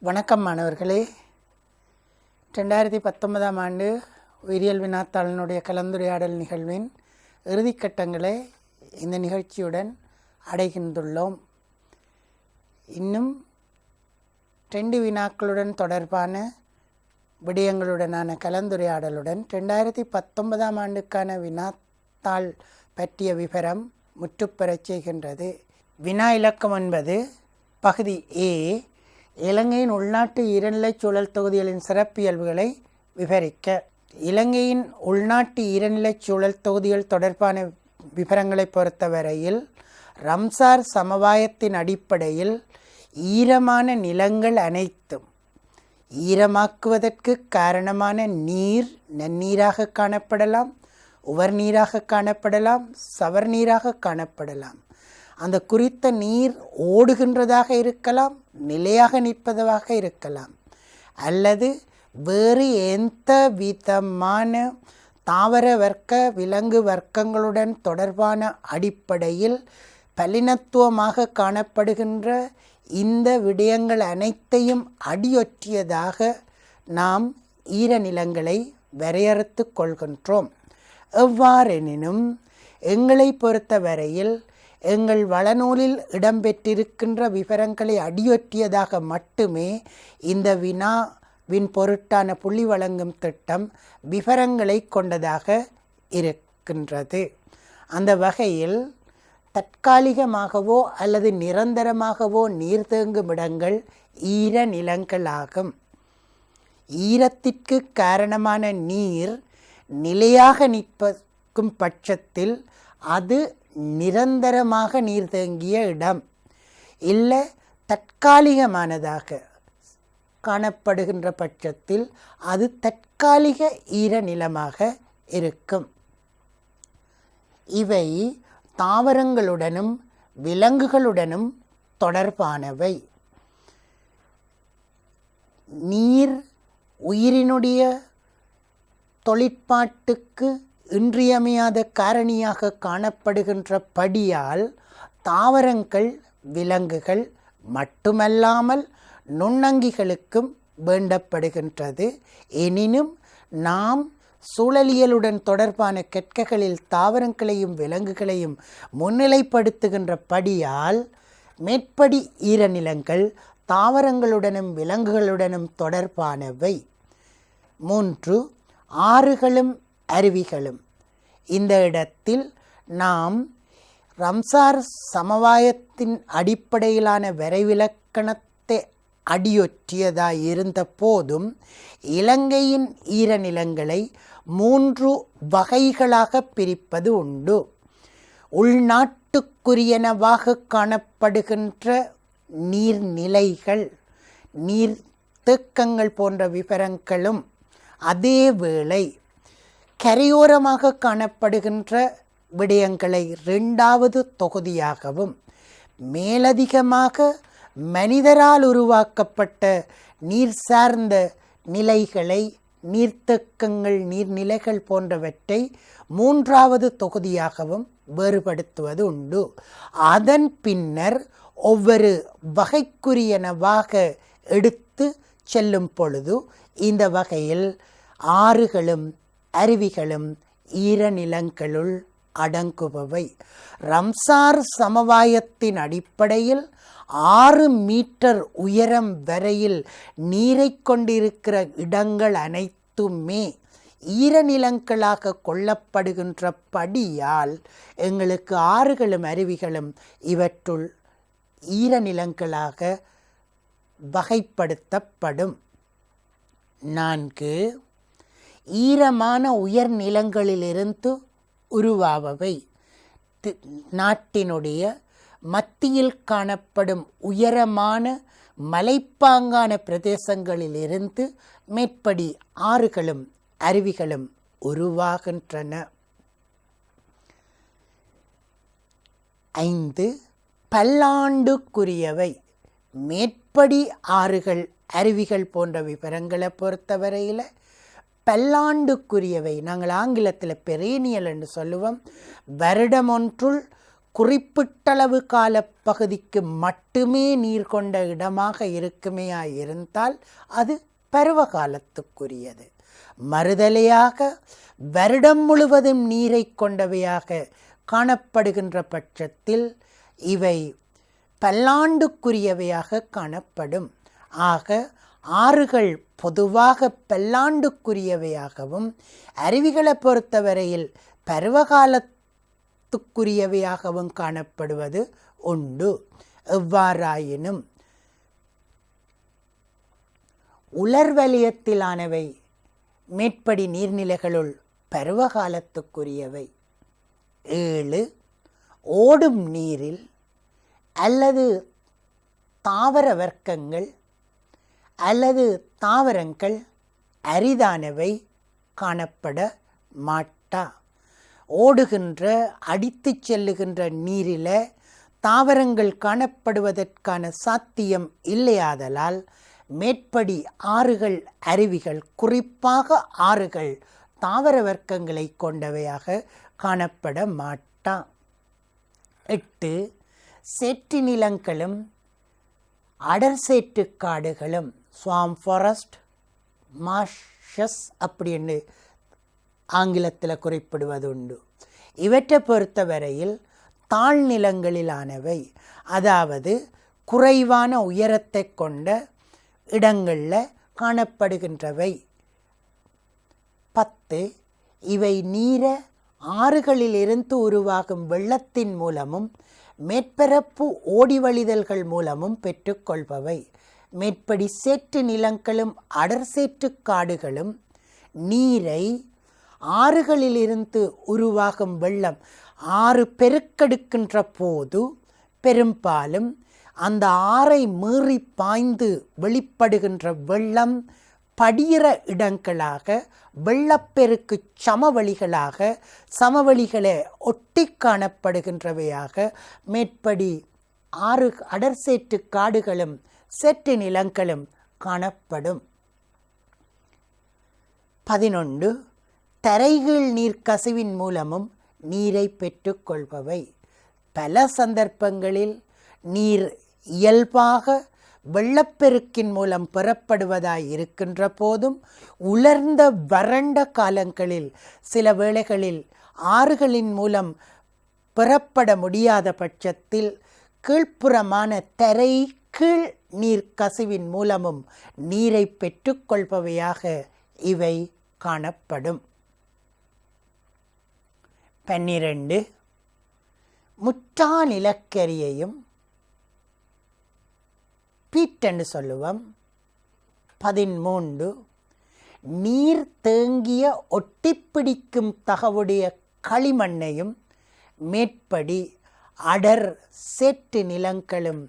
வணக்கம் மாணவர்களே. 2019ஆம் ஆண்டு உயிரியல் வினாத்தாளினுடைய கலந்துரையாடல் நிகழ்வின் இறுதிக்கட்டங்களை இந்த நிகழ்ச்சியுடன் அடைகின்றுள்ளோம். இன்னும் 2 வினாக்களுடன் தொடர்பான விடயங்களுடனான கலந்துரையாடலுடன் 2019ஆம் ஆண்டுக்கான வினாத்தாள் பற்றிய விவரம் முற்றுப்பெறச் செய்கின்றது. வினா இலக்கம் 9 பகுதி A, இலங்கையின் உள்நாட்டு ஈரநிலைச் சூழல் தொகுதிகளின் சிறப்பியல்புகளை விவரிக்க. இலங்கையின் உள்நாட்டு ஈரநிலைச் சூழல் தொகுதிகள் தொடர்பான விவரங்களை பொறுத்தவரையில் ரம்சார் சமவாயத்தின் அடிப்படையில் ஈரமான நிலங்கள் அனைத்தும் ஈரமாக்குவதற்கு காரணமான நீர் நன்னீராக காணப்படலாம், உவர்நீராக காணப்படலாம், சவர்நீராக காணப்படலாம். அந்த குறித்த நீர் ஓடுகின்றதாக இருக்கலாம், நிலையாக நிற்பதாக இருக்கலாம், அல்லது வேறு எந்த விதமான தாவர வர்க்க விலங்கு வர்க்கங்களுடன் தொடர்பான அடிப்படையில் பலினத்துவமாக காணப்படுகின்ற இந்த விடயங்கள் அனைத்தையும் அடியொற்றியதாக நாம் ஈரநிலங்களை வரையறுத்து கொள்கின்றோம். எவ்வாறெனினும் எங்களை பொறுத்தவரையில் எங்கள் வளநூலில் இடம்பெற்றிருக்கின்ற விவரங்களை அடியொற்றியதாக மட்டுமே இந்த வினாவின் பொருட்டான புள்ளி வழங்கும் திட்டம் விவரங்களை கொண்டதாக இருக்கின்றது. அந்த வகையில் தற்காலிகமாகவோ அல்லது நிரந்தரமாகவோ நீர் தேங்கும் இடங்கள் ஈர நிலங்களாகும். ஈரத்திற்கு காரணமான நீர் நிலையாக நிற்கும் பட்சத்தில் அது நிரந்தரமாக நீர் தேங்கிய இடம், இல்லை தற்காலிகமானதாக காணப்படுகின்ற பட்சத்தில் அது தற்காலிக ஈரநிலமாக இருக்கும். இவை தாவரங்களுடனும் விலங்குகளுடனும் தொடர்பானவை. நீர் உயிரினுடைய தொழிற்பாட்டுக்கு இன்றியமையாத காரணியாக காணப்படுகின்ற படியால் தாவரங்கள் விலங்குகள் மட்டுமல்லாமல் நுண்ணங்கிகளுக்கும் வேண்டப்படுகின்றது. எனினும் நாம் சூழலியலுடன் தொடர்பான கற்கைகளில் தாவரங்களையும் விலங்குகளையும் முன்னிலைப்படுத்துகின்ற படியால் மேற்படி ஈரநிலங்கள் தாவரங்களுடனும் விலங்குகளுடனும் தொடர்பானவை. 3, ஆறுகளும் அருவிகளும். இந்த இடத்தில் நாம் ரம்சார் சமவாயத்தின் அடிப்படையிலான வரைவிலக்கணத்தை அடியொற்றியதாய் இருந்த போதும் இலங்கையின் ஈரநிலங்களை 3 வகைகளாக பிரிப்பது உண்டு. உள்நாட்டுக்குரியனவாக காணப்படுகின்ற நீர்நிலைகள், நீர்த்தேக்கங்கள் போன்ற விவரங்களும், அதேவேளை கரையோரமாக காணப்படுகின்ற விடயங்களை 2வது தொகுதியாகவும், மேலதிகமாக மனிதரால் உருவாக்கப்பட்ட நீர் சார்ந்த நிலைகளை, நீர்த்தேக்கங்கள், நீர்நிலைகள் போன்றவற்றை 3வது தொகுதியாகவும் வேறுபடுத்துவது உண்டு. அதன் பின்னர் ஒவ்வொரு வகைக்குரியனவாக எடுத்து செல்லும் பொழுது இந்த வகையில் ஆறுகளும் அருவிகளும் ஈரநிலங்களுள் அடங்குபவை. ரம்சார் சமவாயத்தின் அடிப்படையில் 6 மீட்டர் உயரம் வரையில் நீரை கொண்டிருக்கிற இடங்கள் அனைத்துமே ஈரநிலங்களாக கொள்ளப்படுகின்ற படியால் எங்களுக்கு ஆறுகளும் அருவிகளும் இவற்றுள் ஈரநிலங்களாக வகைப்படுத்தப்படும். 4, ஈரமான உயர் நிலங்களிலிருந்து உருவாவவை. நாட்டினுடைய மத்தியில் காணப்படும் உயரமான மலைப்பாங்கான பிரதேசங்களிலிருந்து மேற்படி ஆறுகளும் அருவிகளும் உருவாகின்றன. 5, பல்லாண்டுக்குரியவை. மேற்படி ஆறுகள் அருவிகள் போன்ற விவரங்களை பொறுத்தவரையில் பல்லாண்டுக்குரியவை. நாங்கள் ஆங்கிலத்தில் பெரேனியல் என்று சொல்லுவோம். வருடம் ஒன்றுள் குறிப்பிட்டளவு காலப்பகுதிக்கு மட்டுமே நீர் கொண்ட இடமாக இருக்குமேயாயிருந்தால் அது பருவகாலத்துக்குரியது. மறுதலையாக வருடம் முழுவதும் நீரை கொண்டவையாக காணப்படுகின்ற பட்சத்தில் இவை பல்லாண்டுக்குரியவையாக காணப்படும். ஆக ஆறுகள் பொதுவாக பல்லாண்டுக்குரியவையாகவும் அருவிகளை பொறுத்தவரையில் பருவகாலத்துக்குரியவையாகவும் காணப்படுவது உண்டு. எவ்வாறாயினும் உலர்வலயத்திலானவை மேற்படி நீர்நிலைகளுள் பருவகாலத்துக்குரியவை. 7 ஓடும் நீரில் அல்லது தாவர வர்க்கங்கள் அல்லது தாவரங்கள் அரிதானவை காணப்பட மாட்டா. ஓடுகின்ற அடித்து செல்லுகின்ற நீரில் தாவரங்கள் காணப்படுவதற்கான சாத்தியம் இல்லையாதலால் மேற்படி ஆறுகள் அருவிகள், குறிப்பாக ஆறுகள், தாவர வர்க்கங்களை கொண்டவையாக காணப்பட மாட்டா. 8 சேற்று நிலங்களும் அடர் சேற்று காடுகளும், ஸ்வாம் ஃபாரஸ்ட், மார்ஷஸ் அப்படின்னு ஆங்கிலத்தில் குறிப்பிடுவது உண்டு. இவற்றை பொறுத்தவரையில் தாழ்நிலங்களிலானவை, அதாவது குறைவான உயரத்தை கொண்ட இடங்களில் காணப்படுகின்றவை. 10 இவை நீரை ஆறுகளிலிருந்து உருவாகும் வெள்ளத்தின் மூலமும் மேற்பரப்பு ஓடிவழிதல்கள் மூலமும் பெற்றுக்கொள்பவை. மேற்படி சேற்று நிலங்களும் அடர் சேற்று காடுகளும் நீரை ஆறுகளிலிருந்து உருவாகும் வெள்ளம் ஆறு பெருக்கெடுக்கின்ற போது பெரும்பாலும் அந்த ஆறை மீறி பாய்ந்து வெளிப்படுகின்ற வெள்ளம் படியிற இடங்களாக, வெள்ளப்பெருக்கு சமவெளிகளை ஒட்டி காணப்படுகின்றவையாக மேற்படி ஆறு அடர் சேற்று காடுகளும் சேற்று நிலங்களும் காணப்படும். 11 தரைகீழ் நீர் கசிவின் மூலமும் நீரை பெற்றுக்கொள்பவை. பல சந்தர்ப்பங்களில் நீர் இயல்பாக வெள்ளப்பெருக்கின் மூலம் பெறப்படுவதாய் இருக்கின்ற போதும் உலர்ந்த வறண்ட காலங்களில் சில வேளைகளில் ஆறுகளின் மூலம் பெறப்பட முடியாத பட்சத்தில் கீழ்ப்புறமான தரை கீழ் நீர் கசிவின் மூலமும் நீரை பெற்றுக்கொள்பவையாக இவை காணப்படும். 12 முற்றா நிலக்கரியையும் பீட்டென்று சொல்லுவோம். 13 நீர் தேங்கிய ஒட்டிப்பிடிக்கும் தகவுடைய களிமண்ணையும் மேற்படி அடர் சேற்று நிலங்களும்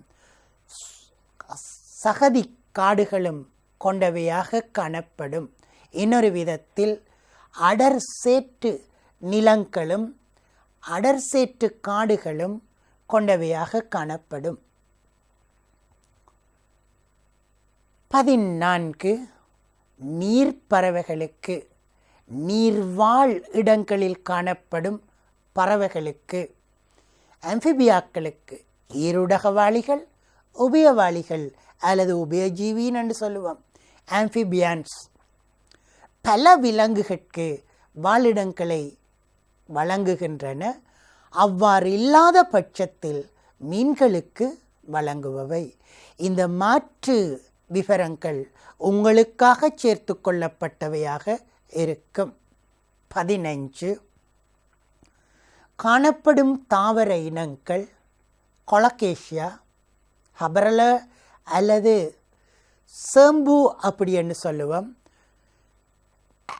சகதி காடுகளும் கொண்டவையாக காணப்படும். இன்னொரு விதத்தில் அடர் சேற்று நிலங்களும் அடர் சேற்று காடுகளும் கொண்டவையாக காணப்படும். 14 நீர்ப்பறவைகளுக்கு, நீர்வாழ் இடங்களில் காணப்படும் பறவைகளுக்கு, அம்பிபியாக்களுக்கு, ஈருடகவாளிகள், உபயவாளிகள் அல்லது உபயஜீவின் என்று சொல்லுவோம், ஆம்பிபியான்ஸ், பல விலங்குகளுக்கு வாழிடங்களை வழங்குகின்றன. அவ்வாறு இல்லாத பட்சத்தில் மீன்களுக்கு வழங்குபவை. இந்த மாற்று விவரங்கள் உங்களுக்காக சேர்த்து கொள்ளப்பட்டவையாக இருக்கும். 15 காணப்படும் தாவர இனங்கள் கொலகேஷியா, ஹபரல அல்லது சேம்பு அப்படி என்று சொல்லுவோம்,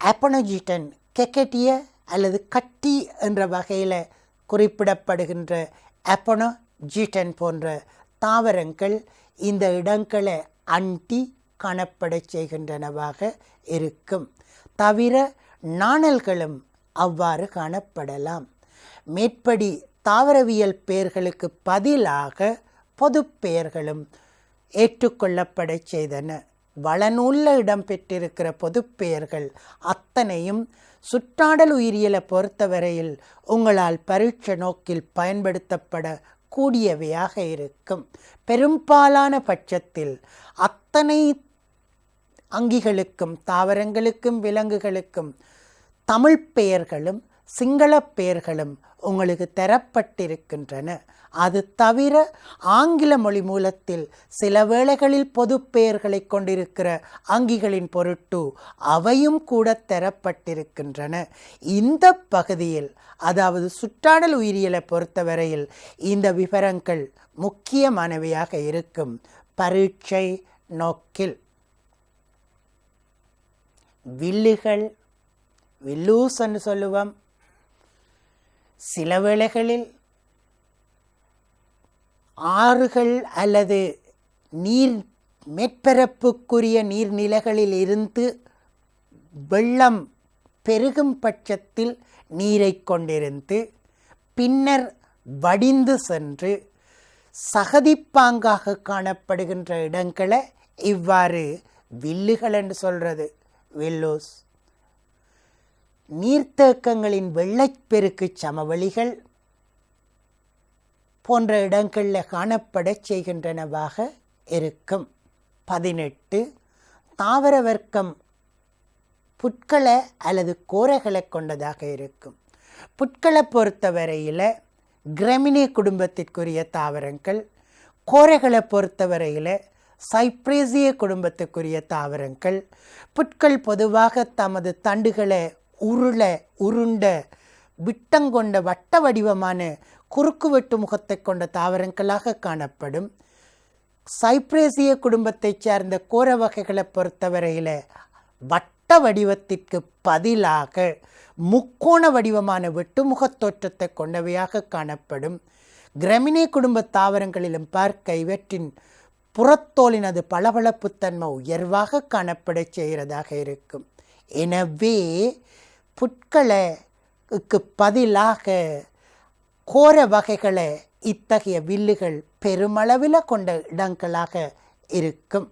ஆப்பனோஜிட்டன், கெக்கட்டிய அல்லது கட்டி என்ற வகையில் குறிப்பிடப்படுகின்ற ஆப்பனோஜிட்டன் போன்ற தாவரங்கள் இந்த இடங்களை அண்டி காணப்பட செய்கின்றனவாக இருக்கும். தவிர நாணல்களும் அவ்வாறு காணப்படலாம். மேற்படி தாவரவியல் பெயர்களுக்கு பதிலாக பொது பெயர்களும் ஏற்றுக்கொள்ளப்பட செய்தன. வளநூல்ல இடம்பெற்றிருக்கிற பொதுப்பெயர்கள் அத்தனையும் சுற்றாடல் உயிரியலை பொறுத்தவரையில் உங்களால் பரீட்சை நோக்கில் பயன்படுத்தப்பட கூடியவையாக இருக்கும். பெரும்பாலான பட்சத்தில் அத்தனை அங்கிகளுக்கும் தாவரங்களுக்கும் விலங்குகளுக்கும் தமிழ் பெயர்களும் சிங்கள பெயர்களும் உங்களுக்கு தரப்பட்டிருக்கின்றன. அது தவிர ஆங்கில மொழி மூலத்தில் சில வேளைகளில் பொது பெயர்களை கொண்டிருக்கிற அங்கிகளின் பொருட்டு அவையும் கூட தரப்பட்டிருக்கின்றன. இந்த பகுதியில் அதாவது சுற்றாடல் உயிரியலை பொறுத்தவரையில் இந்த விவரங்கள் முக்கியமானவையாக இருக்கும் பரீட்சை நோக்கில். வில்லுகள், வில்லூஸ் என்று சொல்லுவோம். சில வேளைகளில் ஆறுகள் அல்லது நீர் மேற்பரப்புக்குரிய நீர்நிலைகளில் இருந்து வெள்ளம் பெருகும் பட்சத்தில் நீரை கொண்டிருந்து பின்னர் வடிந்து சென்று சகதிப்பாங்காக காணப்படுகின்ற இடங்களை இவ்வாறு வில்லுகள் என்று சொல்கிறது, வில்லோஸ். நீர்த்தேக்கங்களின் வெள்ளப்பெருக்கு சமவெளிகள் போன்ற இடங்களில் காணப்பட செய்கின்றனவாக இருக்கும். 18 தாவர வர்க்கம் புட்களை அல்லது கோரைகளை கொண்டதாக இருக்கும். புட்களை பொறுத்தவரையில் கிராமினே குடும்பத்திற்குரிய தாவரங்கள், கோரைகளை பொறுத்தவரையில் சைப்ரேசிய குடும்பத்துக்குரிய தாவரங்கள். புட்கள் பொதுவாக தமது தண்டுகளை உருண்ட விட்டங்கொண்ட வட்ட வடிவமான குறுக்கு வெட்டு முகத்தை கொண்ட தாவரங்களாக காணப்படும். சைப்ரேசிய குடும்பத்தைச் சேர்ந்த கோர வகைகளை பொறுத்தவரையில் வட்ட வடிவத்திற்கு பதிலாக முக்கோண வடிவமான வெட்டுமுகத் தோற்றத்தை கொண்டவையாக காணப்படும். கிராமினே குடும்ப தாவரங்களிலும் பார்க்க இவற்றின் புறத்தோலினது பளபளப்புத்தன்மை உயர்வாக காணப்பட செய்கிறதாக இருக்கும். எனவே புட்களுக்கு பதிலாக கோர வகைகளை இத்தகைய வில்லுகள் பெருமளவில் கொண்ட இடங்களாக இருக்கும்.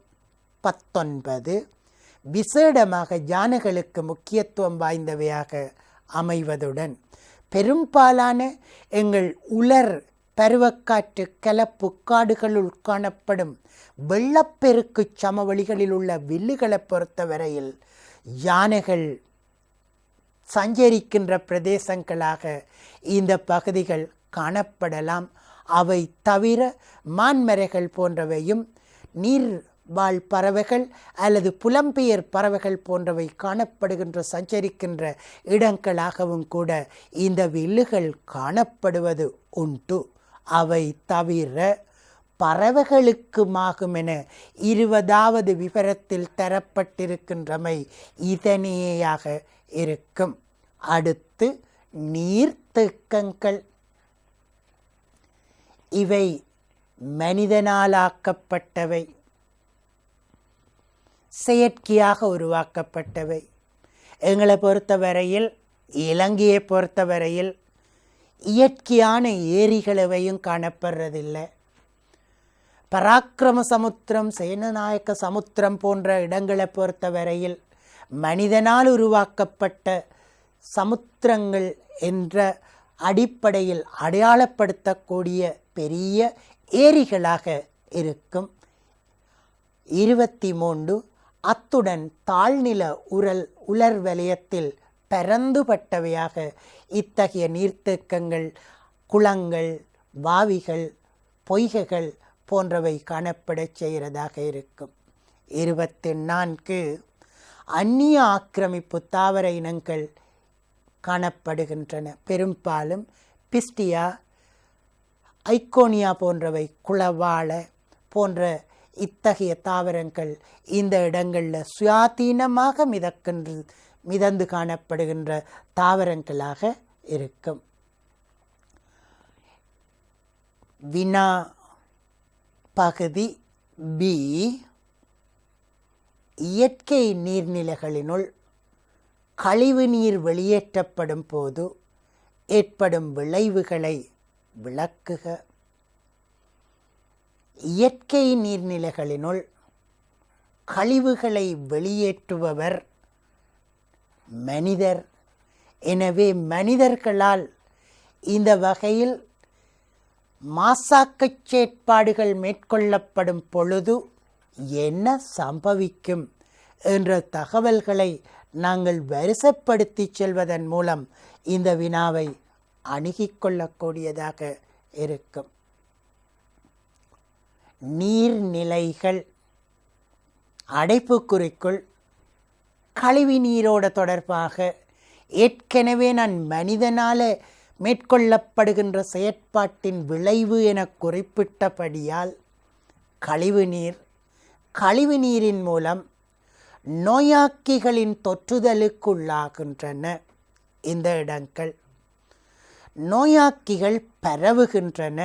19 விசேடமாக யானைகளுக்கு முக்கியத்துவம் வாய்ந்தவையாக அமைவதுடன் பெரும்பாலான எங்கள் உலர் பருவக்காற்று கலப்பு காடுகளுள் காணப்படும் வெள்ளப்பெருக்கு சமவெளிகளில் உள்ள வில்லுகளை பொறுத்தவரையில் யானைகள் சஞ்சரிக்கின்ற பிரதேசங்களாக இந்த பகுதிகள் காணப்படலாம். அவை தவிர மான்மரைகள் போன்றவையும் நீர்வாழ் பறவைகள் அல்லது புலம்பெயர் பறவைகள் போன்றவை காணப்படுகின்ற சஞ்சரிக்கின்ற இடங்களாகவும் கூட இந்த வில்லுகள் காணப்படுவது உண்டு. அவை தவிர பறவைகளுக்குமாகுமென 20வது விவரத்தில் தரப்பட்டிருக்கின்றமை இதனேயாக இருக்கும். அடுத்து நீர்த்தேக்கங்கள். இவை மனிதனாலாக்கப்பட்டவை, செயற்கையாக உருவாக்கப்பட்டவை. எங்களை பொறுத்தவரையில், இலங்கையை பொறுத்தவரையில் இயற்கையான ஏரிகளவையும் காணப்படுறதில்லை. பராக்கிரம சமுத்திரம், சேனநாயக்க சமுத்திரம் போன்ற இடங்களை பொறுத்தவரையில் மனிதனால் உருவாக்கப்பட்ட சமுத்திரங்கள் என்ற அடிப்படையில் அடையாளப்படுத்தக்கூடிய பெரிய ஏரிகளாக இருக்கும். 23 அத்துடன் தாழ்நில உலர் வலயத்தில் பரந்துபட்டவையாக இத்தகைய நீர்த்தேக்கங்கள், குளங்கள், வாவிகள், பொய்கைகள் போன்றவை காணப்பட செய்கிறதாக இருக்கும். 24 அந்நிய ஆக்கிரமிப்பு தாவர இனங்கள் காணப்படுகின்றன. பெரும்பாலும் பிஸ்டியா, ஐகோனியா போன்றவை, குளவாழ போன்ற இத்தகைய தாவரங்கள் இந்த இடங்களில் சுயாதீனமாக மிதந்து காணப்படுகின்ற தாவரங்களாக இருக்கும். வினா பகுதி பி. இயற்கை நீர்நிலைகளினுள் கழிவு நீர் வெளியேற்றப்படும் போது ஏற்படும் விளைவுகளை விளக்குக. இயற்கை நீர்நிலைகளினுள் கழிவுகளை வெளியேற்றுபவர் மனிதர். எனவே மனிதர்களால் இந்த வகையில் மாசாக்கச் செயற்பாடுகள் மேற்கொள்ளப்படும் பொழுது என்ன சம்பவிக்கும் என்ற தகவல்களை நாங்கள் வரிசைப்படுத்தி செல்வதன் மூலம் இந்த வினாவை அணுகிக்கொள்ளக்கூடியதாக இருக்கும். நீர்நிலைகள் அடைப்புக்குறிக்குள் கழிவு நீரோட தொடர்பாக ஏற்கனவே நான் மனிதனால் மேற்கொள்ளப்படுகின்ற செயற்பாட்டின் விளைவு என குறிப்பிட்டபடியால் கழிவு நீரின் மூலம் நோயாக்கிகளின் தொற்றுதலுக்குள்ளாகின்றன. இந்த இடங்கள் நோயாக்கிகள் பரவுகின்றன.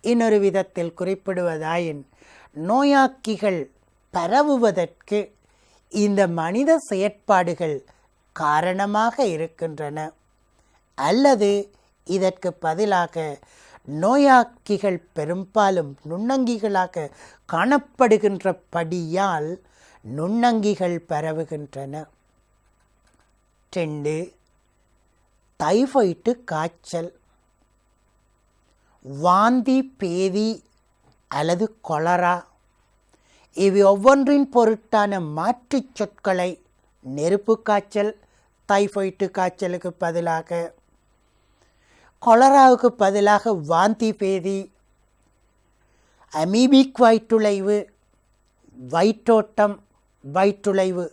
இன்னொரு விதத்தில் குறிப்பிடுவதாயின் நோயாக்கிகள் பரவுவதற்கு இந்த மனித செயற்பாடுகள் காரணமாக இருக்கின்றன. அல்லது இதற்கு பதிலாக நோயாக்கிகள் பெரும்பாலும் நுண்ணங்கிகளாக காணப்படுகின்றபடியால் நுண்ணங்கிகள் பரவுகின்றன. 2. டைஃபாய்டு காய்ச்சல், வாந்தி, பேதி அல்லது கொலரா இவை ஒவ்வொன்றின் பொருட்டான மாற்றுச் சொற்களை நெருப்பு காய்ச்சல் டைஃபாய்டு காய்ச்சலுக்கு பதிலாக, கொலராவுக்கு பதிலாக வாந்தி பேதி, அமீபிக் வயிற்றுளைவு, வயிற்றோட்டம், வயிற்றுளைவு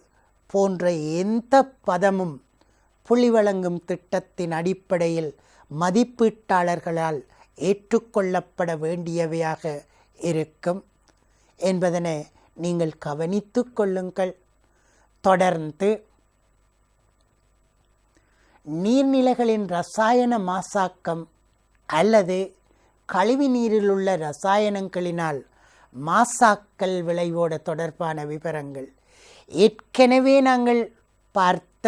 போன்ற எந்த பதமும் புள்ளி வழங்கும் திட்டத்தின் அடிப்படையில் மதிப்பீட்டாளர்களால் ஏற்றுக்கொள்ளப்பட வேண்டியவையாக இருக்கும் என்பதனை நீங்கள் கவனித்து கொள்ளுங்கள். தொடர்ந்து நீர்நிலைகளின் இரசாயன மாசாக்கம் அல்லது கழிவு நீரில் உள்ள இரசாயனங்களினால் மாசாக்கல் விளைவோடு தொடர்பான விவரங்கள் ஏற்கனவே நாங்கள் பார்த்த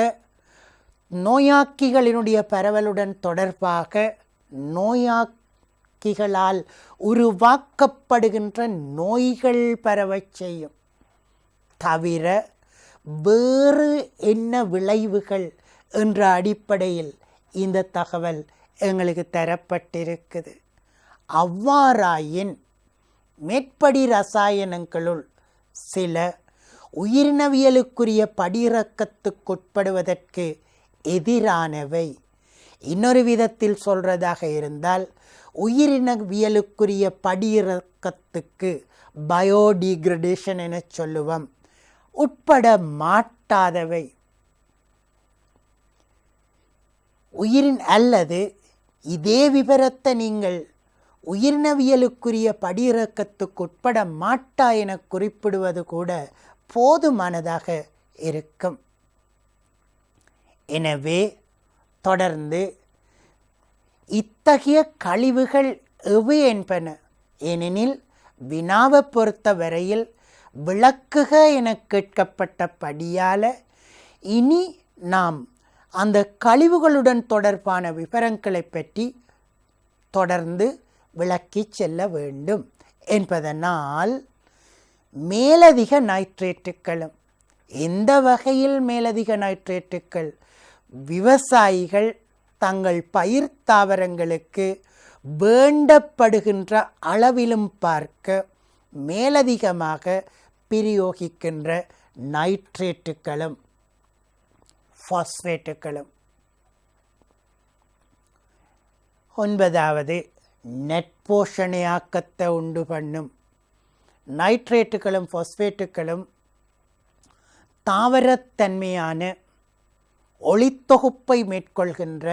நோயாக்கிகளினுடைய பரவலுடன் தொடர்பாக நோயாக்கிகளால் உருவாக்கப்படுகின்ற நோய்கள் பரவச் செய்யும். தவிர வேறு என்ன விளைவுகள் என்ற அடிப்படையில் இந்த தகவல் எங்களுக்கு தரப்பட்டிருக்குது. அவ்வாறாயின் மேற்படி இரசாயனங்களுள் சில உயிரினவியலுக்குரிய படியிறக்கத்துக்குட்படுவதற்கு எதிரானவை. இன்னொரு விதத்தில் சொல்றதாக இருந்தால் உயிரினவியலுக்குரிய படியிறக்கத்துக்கு பயோடிகிரடேஷன் என சொல்லுவோம், உட்பட மாட்டாதவை. அல்லது இதே விவரத்தை நீங்கள் உயிரினவியலுக்குரிய படியிறக்கத்துக்கு உட்பட மாட்டா என குறிப்பிடுவது கூட போதுமானதாக இருக்கும். எனவே தொடர்ந்து இத்தகைய கழிவுகள் எவை என்பன, ஏனெனில் வினாவை பொறுத்த வரையில் விளக்குக என கேட்கப்பட்டபடியால் இனி நாம் அந்த கழிவுகளுடன் தொடர்பான விவரங்களை பற்றி தொடர்ந்து விளக்கி செல்ல வேண்டும் என்பதனால் மேலதிக நைட்ரேட்டுகளும், எந்த வகையில் மேலதிக நைட்ரேட்டுகள் விவசாயிகள் தங்கள் பயிர் தாவரங்களுக்கு வேண்டப்படுகின்ற அளவிலும் பார்க்க மேலதிகமாக பிரயோகிக்கின்ற நைட்ரேட்டுகளும் பாஸ்பேட்டுகளும். 9வது நெற்போஷணையாக்கத்தை உண்டு பண்ணும் நைட்ரேட்டுகளும் பாஸ்பேட்டுகளும் தாவரத்தன்மையான ஒளித்தொகுப்பை மேற்கொள்கின்ற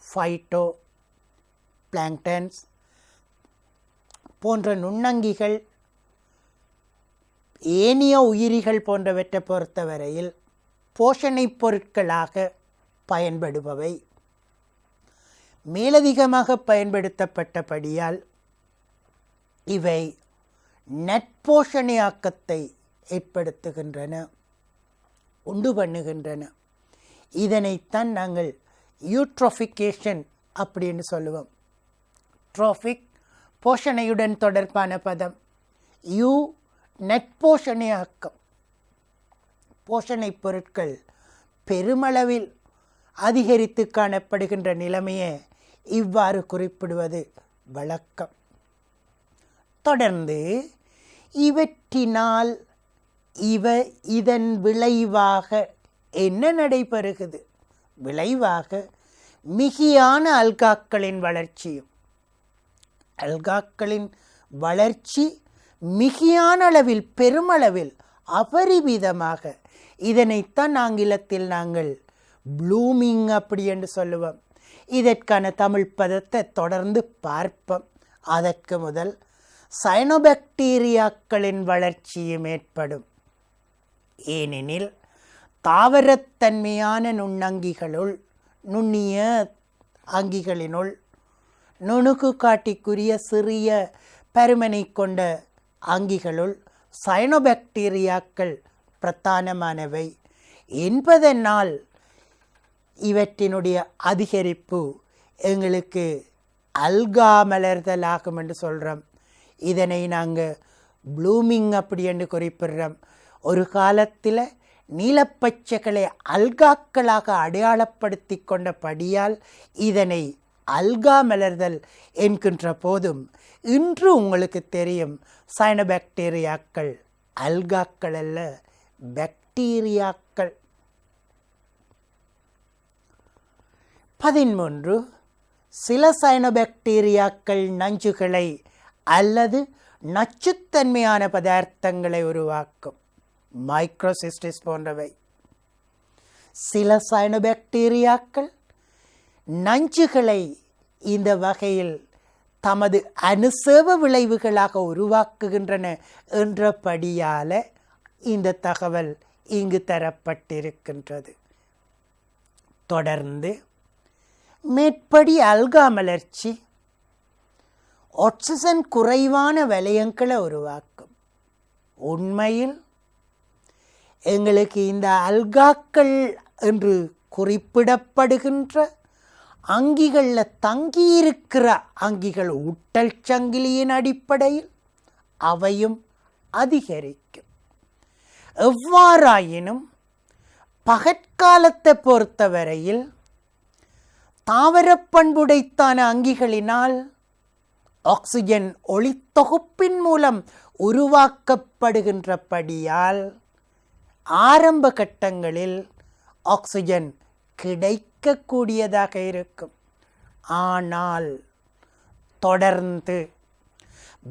ஃபைட்டோ பிளாங்க்டன்ஸ் போன்ற நுண்ணங்கிகள், ஏனைய உயிரிகள் போன்றவற்றை பொறுத்தவரையில் போஷணைப் பொருட்களாக பயன்படுபவை. மேலதிகமாக பயன்படுத்தப்பட்டபடியால் இவை நெற்போஷணையாக்கத்தை ஏற்படுத்துகின்றன, உண்டு பண்ணுகின்றன. இதனைத்தான் நாங்கள் யூட்ரோஃபிகேஷன் அப்படின்னு சொல்லுவோம். ட்ரோஃபிக் போஷணையுடன் தொடர்பான பதம், யூ நெற்போஷணையாக்கம், போஷணைப் பொருட்கள் பெருமளவில் அதிகரித்து காணப்படுகின்ற நிலைமையை இவ்வாறு குறிப்பிடுவது வழக்கம். தொடர்ந்து இவற்றினால் இதன் விளைவாக என்ன நடைபெறுகிறது? விளைவாக மிகையான அல்காக்களின் வளர்ச்சியும், அல்காக்களின் வளர்ச்சி மிகையான அளவில், பெருமளவில், அபரிமிதமாக, இதனைத்தான் ஆங்கிலத்தில் நாங்கள் ப்ளூமிங் அப்படி என்று சொல்லுவோம். இதற்கான தமிழ் பதத்தை தொடர்ந்து பார்ப்போம். அதற்கு முதல் சயனோபாக்டீரியாக்களின் வளர்ச்சியும் ஏற்படும். ஏனெனில் தாவரத்தன்மையான நுண்ணங்கிகளுள், நுண்ணிய அங்கிகளினுள் நுணுக்கு காட்டிக்குரிய சிறிய பருமனை கொண்ட அங்கிகளுள் சயனோபாக்டீரியாக்கள் பிரதானமானவை என்பதனால் இவற்றினுடைய அதிகரிப்பு எங்களுக்கு அல்கா மலர்தல் ஆகும் என்று சொல்கிறோம். இதனை நாங்கள் ப்ளூமிங் அப்படி என்று குறிப்பிடுறோம். ஒரு காலத்தில் நீலப்பச்சைகளை அல்காக்களாக அடையாளப்படுத்தி கொண்டபடியால் இதனை அல்கா மலர்தல் என்கின்ற போதும், இன்று உங்களுக்கு தெரியும் சயனோபாக்டீரியாக்கள் அல்காக்கள் அல்ல, பாக்டீரியாக்கள். 13 சில சயனோபாக்டீரியாக்கள் நஞ்சுகளை அல்லது நச்சுத்தன்மையான பதார்த்தங்களை உருவாக்கும், மைக்ரோசிஸ்டிஸ் போன்றவை. சில சயனோபாக்டீரியாக்கள் நஞ்சுகளை இந்த வகையில் தமது அனுசேவ விளைவுகளாக உருவாக்குகின்றன என்றபடியால் இந்த தகவல் இங்கு தரப்பட்டிருக்கின்றது. தொடர்ந்து மேற்படி அல்கா மலர்ச்சி ஆக்சிஜன் குறைவான வலயங்களை உருவாக்கும். உண்மையில் எங்களுக்கு இந்த அல்காக்கள் என்று குறிப்பிடப்படுகின்ற அங்கிகளில் தங்கியிருக்கிற அங்கிகள் ஊட்டல் சங்கிலியின் அடிப்படையில் அவையும் அதிகரிக்கும். எவ்வாறாயினும் பகற்காலத்தை பொறுத்தவரையில் தாவரப்பண்புடைத்தான அங்கிகளினால் ஆக்சிஜன் ஒளித்தொகுப்பின் மூலம் உருவாக்கப்படுகின்றபடியால் ஆரம்ப கட்டங்களில் ஆக்சிஜன் கிடைக்கக்கூடியதாக இருக்கும். ஆனால் தொடர்ந்து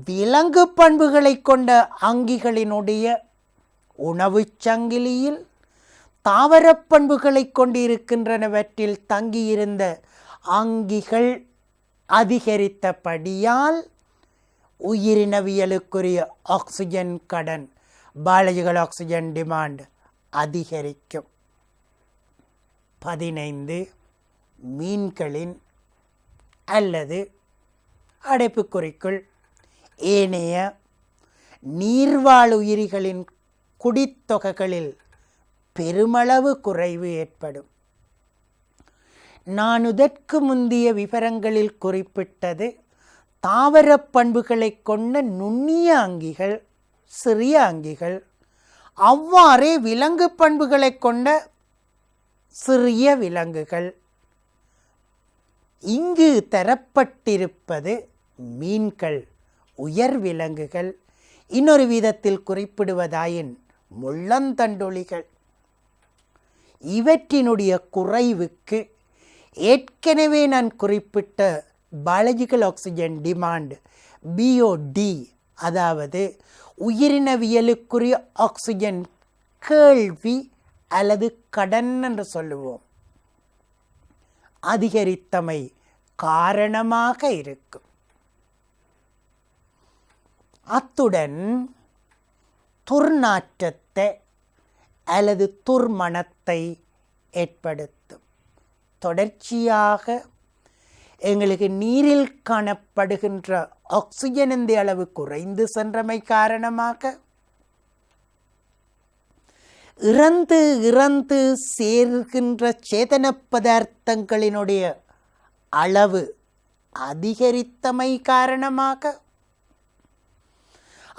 விலங்கு பண்புகளை கொண்ட அங்கிகளினுடைய உணவு சங்கிலியில் தாவரப்பண்புகளை கொண்டிருக்கின்றனவற்றில் தங்கியிருந்த அங்கிகள் அதிகரித்தபடியால் உயிரினவியலுக்குரிய ஆக்சிஜன் கடன், பயாலஜிக்கல் ஆக்சிஜன் டிமாண்ட் அதிகரிக்கும். 15 மீன்களின் அல்லது அடைப்புக்குறிக்குள் ஏனைய நீர்வாழ் உயிரிகளின் குடித்தொகைகளில் பெருமளவு குறைவு ஏற்படும். நான் இதற்கு முந்தைய விவரங்களில் குறிப்பிட்டது தாவர பண்புகளை கொண்ட நுண்ணிய அங்கிகள், சிறிய அங்கிகள், அவ்வாறே விலங்கு பண்புகளை கொண்ட சிறிய விலங்குகள். இங்கு தரப்பட்டிருப்பது மீன்கள், உயர் விலங்குகள், இன்னொரு விதத்தில் குறிப்பிடுவதாயின் முள்ளந்தண்டொலிகள். இவற்றினுடைய குறைவுக்கு ஏற்கனவே நான் குறிப்பிட்ட பயாலஜிக்கல் ஆக்சிஜன் டிமாண்ட் BOD, அதாவது உயிரினவியலுக்குரிய ஆக்சிஜன் கேள்வி அல்லது கடன் என்று சொல்லுவோம், அதிகரித்தமை காரணமாக இருக்கும். அத்துடன் துர்நாற்றத்தை அல்லது துர்மணத்தை ஏற்படுத்தும். தொடர்ச்சியாக எங்களுக்கு நீரில் காணப்படுகின்ற ஆக்சிஜன் அளவு குறைந்து சென்றமை காரணமாக இறந்து சேர்கின்ற சேதன பதார்த்தங்களினுடைய அளவு அதிகரித்தமை காரணமாக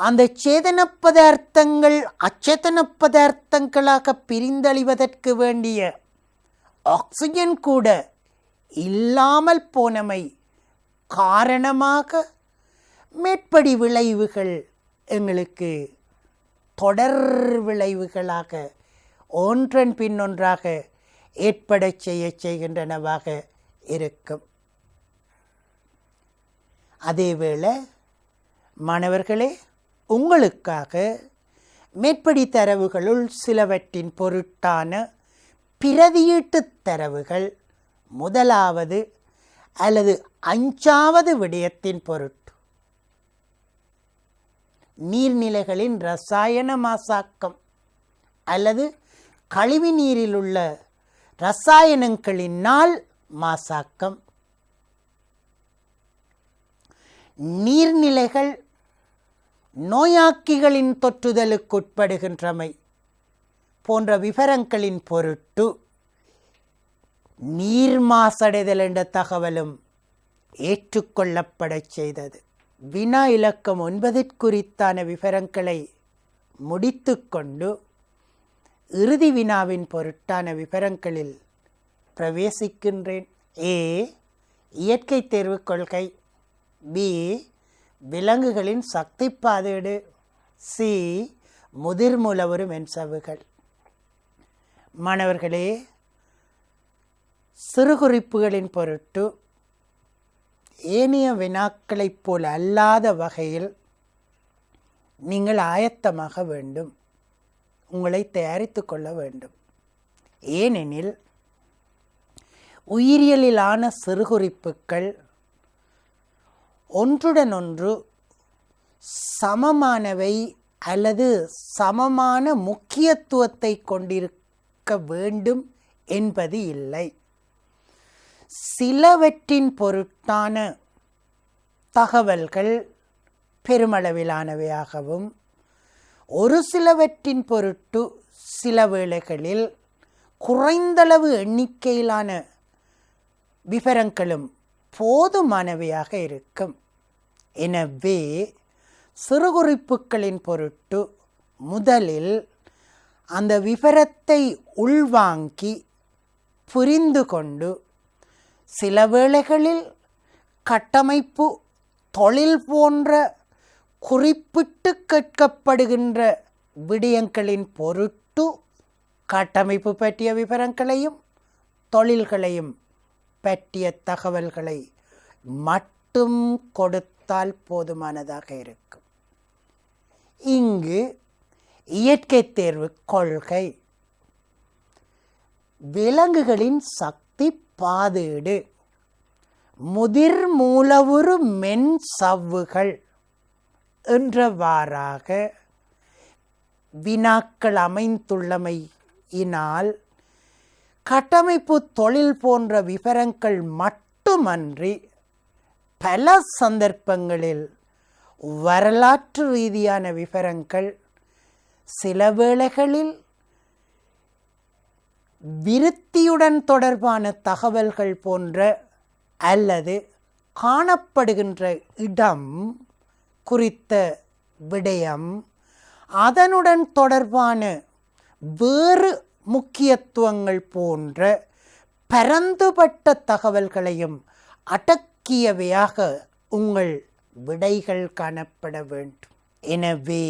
அந்த சேதன பதார்த்தங்கள் அச்சேதன பதார்த்தங்களாக பிரிந்தழிவதற்கு வேண்டிய ஆக்சிஜன் கூட இல்லாமல் போனமை காரணமாக மேற்படி விளைவுகள் எங்களுக்கு தொடர் விளைவுகளாக ஒன்றன் பின்னொன்றாக ஏற்பட செய்கின்றனவாக இருக்கும். அதேவேளை மாணவர்களே, உங்களுக்காக மேற்படி தரவுகளுள் சிலவற்றின் பொருட்டான பிரதியீட்டு தரவுகள் முதலாவது அல்லது 5வது விடயத்தின் பொருட்டு நீர்நிலைகளின் இரசாயன மாசாக்கம் அல்லது கழிவு நீரில் உள்ள இரசாயனங்களினால் மாசாக்கம், நீர்நிலைகள் நோயாக்கிகளின் தொற்றுதலுக்குட்படுகின்றமை போன்ற விவரங்களின் பொருட்டு நீர் மாசடைதல் என்ற தகவலும் ஏற்றுக்கொள்ளப்பட செய்தது. வினா இலக்கம் 9 குறித்தான விவரங்களை முடித்து கொண்டு இறுதி வினாவின் பொருட்டான விவரங்களில் பிரவேசிக்கின்றேன். ஏ. இயற்கை தேர்வு கொள்கை. பி. விலங்குகளின் சக்தி பாதீடு. சி. முதிர்முலவுறு மென்சவ்வுகள். மாணவர்களே, சிறுகுறிப்புகளின் பொருட்டு ஏனைய வினாக்களைப் போல் அல்லாத வகையில் நீங்கள் ஆயத்தமாக வேண்டும், உங்களை தயாரித்து கொள்ள வேண்டும். ஏனெனில் உயிரியலிலான சிறுகுறிப்புகள் ஒன்றுடன் ஒன்று சமமானவை அல்லது சமமான முக்கியத்துவத்தை கொண்டிருக்க வேண்டும் என்பது இல்லை. சிலவற்றின் பொருட்டான தகவல்கள் பெருமளவிலானவையாகவும் ஒரு சிலவற்றின் பொருட்டு சில வேளைகளில் குறைந்தளவு எண்ணிக்கையிலான விவரங்களும் போதுமானவையாக இருக்கும். எனவே சிறுகுறிப்புகளின் பொருட்டு முதலில் அந்த விவரத்தை உள்வாங்கி புரிந்து கொண்டு சில வேளைகளில் கட்டமைப்பு தொழில் போன்ற குறிப்பிட்டு கேட்கப்படுகின்ற விடயங்களின் பொருட்டு கட்டமைப்பு பற்றிய விவரங்களையும் தொழில்களையும் பற்றிய தகவல்களை மட்டும் கொடுத்தால் போதுமானதாக இருக்கும். இங்கு இயற்கை தேர்வு கொள்கை விலங்குகளின் சக்தி பாதீடு, முதிர் மூலவுறு மென் சவ்வுகள் என்றவாறாக வினாக்கள் அமைந்துள்ளமையினால் கட்டமைப்பு தொழில் போன்ற விவரங்கள் மட்டுமன்றி பல சந்தர்ப்பங்களில் வரலாற்று ரீதியான விவரங்கள், சில வேளைகளில் விருத்தியுடன் தொடர்பான தகவல்கள் போன்ற அல்லது காணப்படுகின்ற இடம் குறித்த விடயம், அதனுடன் தொடர்பான வேறு முக்கியத்துவங்கள் போன்ற பரந்துபட்ட தகவல்களையும் அடக்கியவையாக உங்கள் விடைகள் காணப்பட வேண்டும். எனவே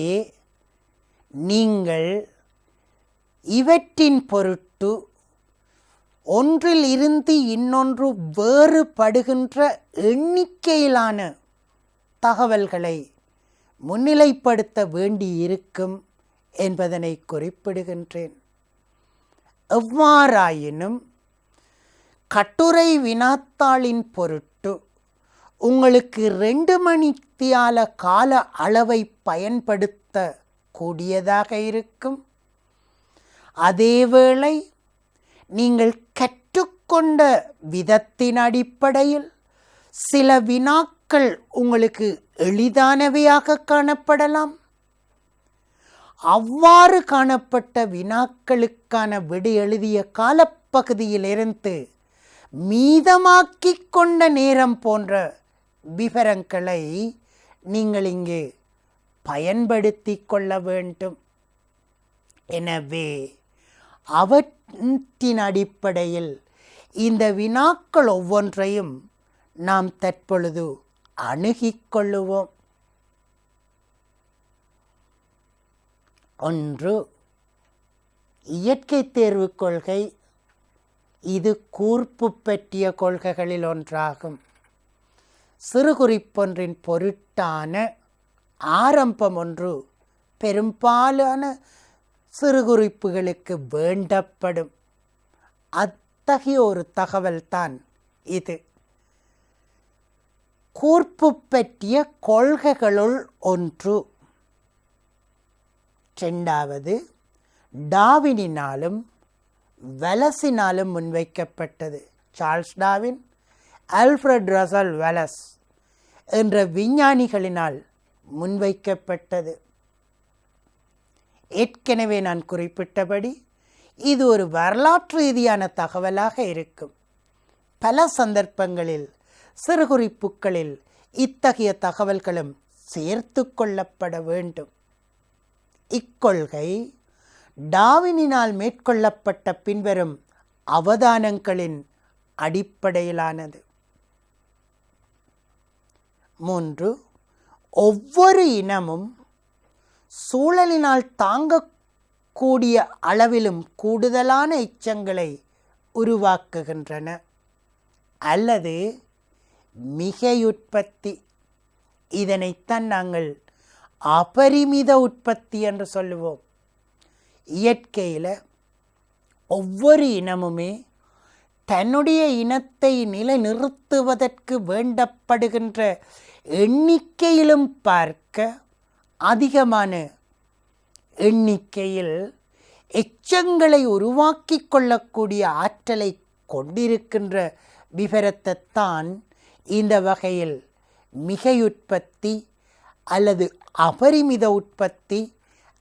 நீங்கள் இவற்றின் பொருட்டு ஒன்றில் இருந்து இன்னொன்று வேறுபடுகின்ற எண்ணிக்கையிலான தகவல்களை முன்னிலைப்படுத்த வேண்டியிருக்கும் என்பதனை குறிப்பிடுகின்றேன். எவ்வாறாயினும் கட்டுரை வினாத்தாளின் பொருட்டு உங்களுக்கு 2 மணித்தியால கால அளவை பயன்படுத்த கூடியதாக இருக்கும். அதேவேளை நீங்கள் கற்றுக்கொண்ட விதத்தின் அடிப்படையில் சில வினாக்கள் உங்களுக்கு எளிதானவையாக காணப்படலாம். அவ்வாறு காணப்பட்ட வினாக்களுக்கான விடை எழுதிய காலப்பகுதியிலிருந்து மீதமாக்கிக் கொண்ட நேரம் போன்ற விவரங்களை நீங்கள் இங்கு பயன்படுத்தி கொள்ள வேண்டும். எனவே அவற்றின் அடிப்படையில் இந்த வினாக்கள் ஒவ்வொன்றையும் நாம் தற்பொழுது அணுகிக்கொள்ளுவோம். 1. இயற்கை தேர்வு கொள்கை. இது கூர்ப்பு பற்றிய கொள்கைகளில் ஒன்றாகும். சிறுகுறிப்பொன்றின் பொருட்டான ஆரம்பம் ஒன்று பெரும்பாலான சிறுகுறிப்புகளுக்கு வேண்டப்படும். அத்தகைய ஒரு தகவல்தான் இது. கூர்ப்பு பற்றிய கொள்கைகளுள் ஒன்று. 2. டார்வினினாலும் வெலஸினாலும் முன்வைக்கப்பட்டது. Charles Darwin, Alfred Russel Wallace என்ற விஞ்ஞானிகளினால் முன்வைக்கப்பட்டது. ஏற்கனவே நான் குறிப்பிட்டபடி இது ஒரு வரலாற்று ரீதியான தகவலாக இருக்கும். பல சந்தர்ப்பங்களில் சிறுகுறிப்புகளில் இத்தகைய தகவல்களும் சேர்த்து கொள்ளப்பட வேண்டும். இக்கொள்கை டார்வினினால் மேற்கொள்ளப்பட்ட பின்வரும் அவதானங்களின் அடிப்படையிலானது. 3. ஒவ்வொரு இனமும் சூழலினால் தாங்கக்கூடிய அளவிலும் கூடுதலான எச்சங்களை உருவாக்குகின்றன அல்லது மிகையுற்பத்தி. இதனைத்தான் நாங்கள் அபரிமித உற்பத்தி என்று சொல்லுவோம். இயற்கையில் ஒவ்வொரு இனமுமே தன்னுடைய இனத்தை நிலைநிறுத்துவதற்கு வேண்டப்படுகின்ற எண்ணிக்கையிலும் பார்க்க அதிகமான எண்ணிக்கையில் எச்சங்களை உருவாக்கி கொள்ளக்கூடிய ஆற்றலை கொண்டிருக்கின்ற விவரத்தைத்தான் இந்த வகையில் மிகையுற்பத்தி அல்லது அபரிமித உற்பத்தி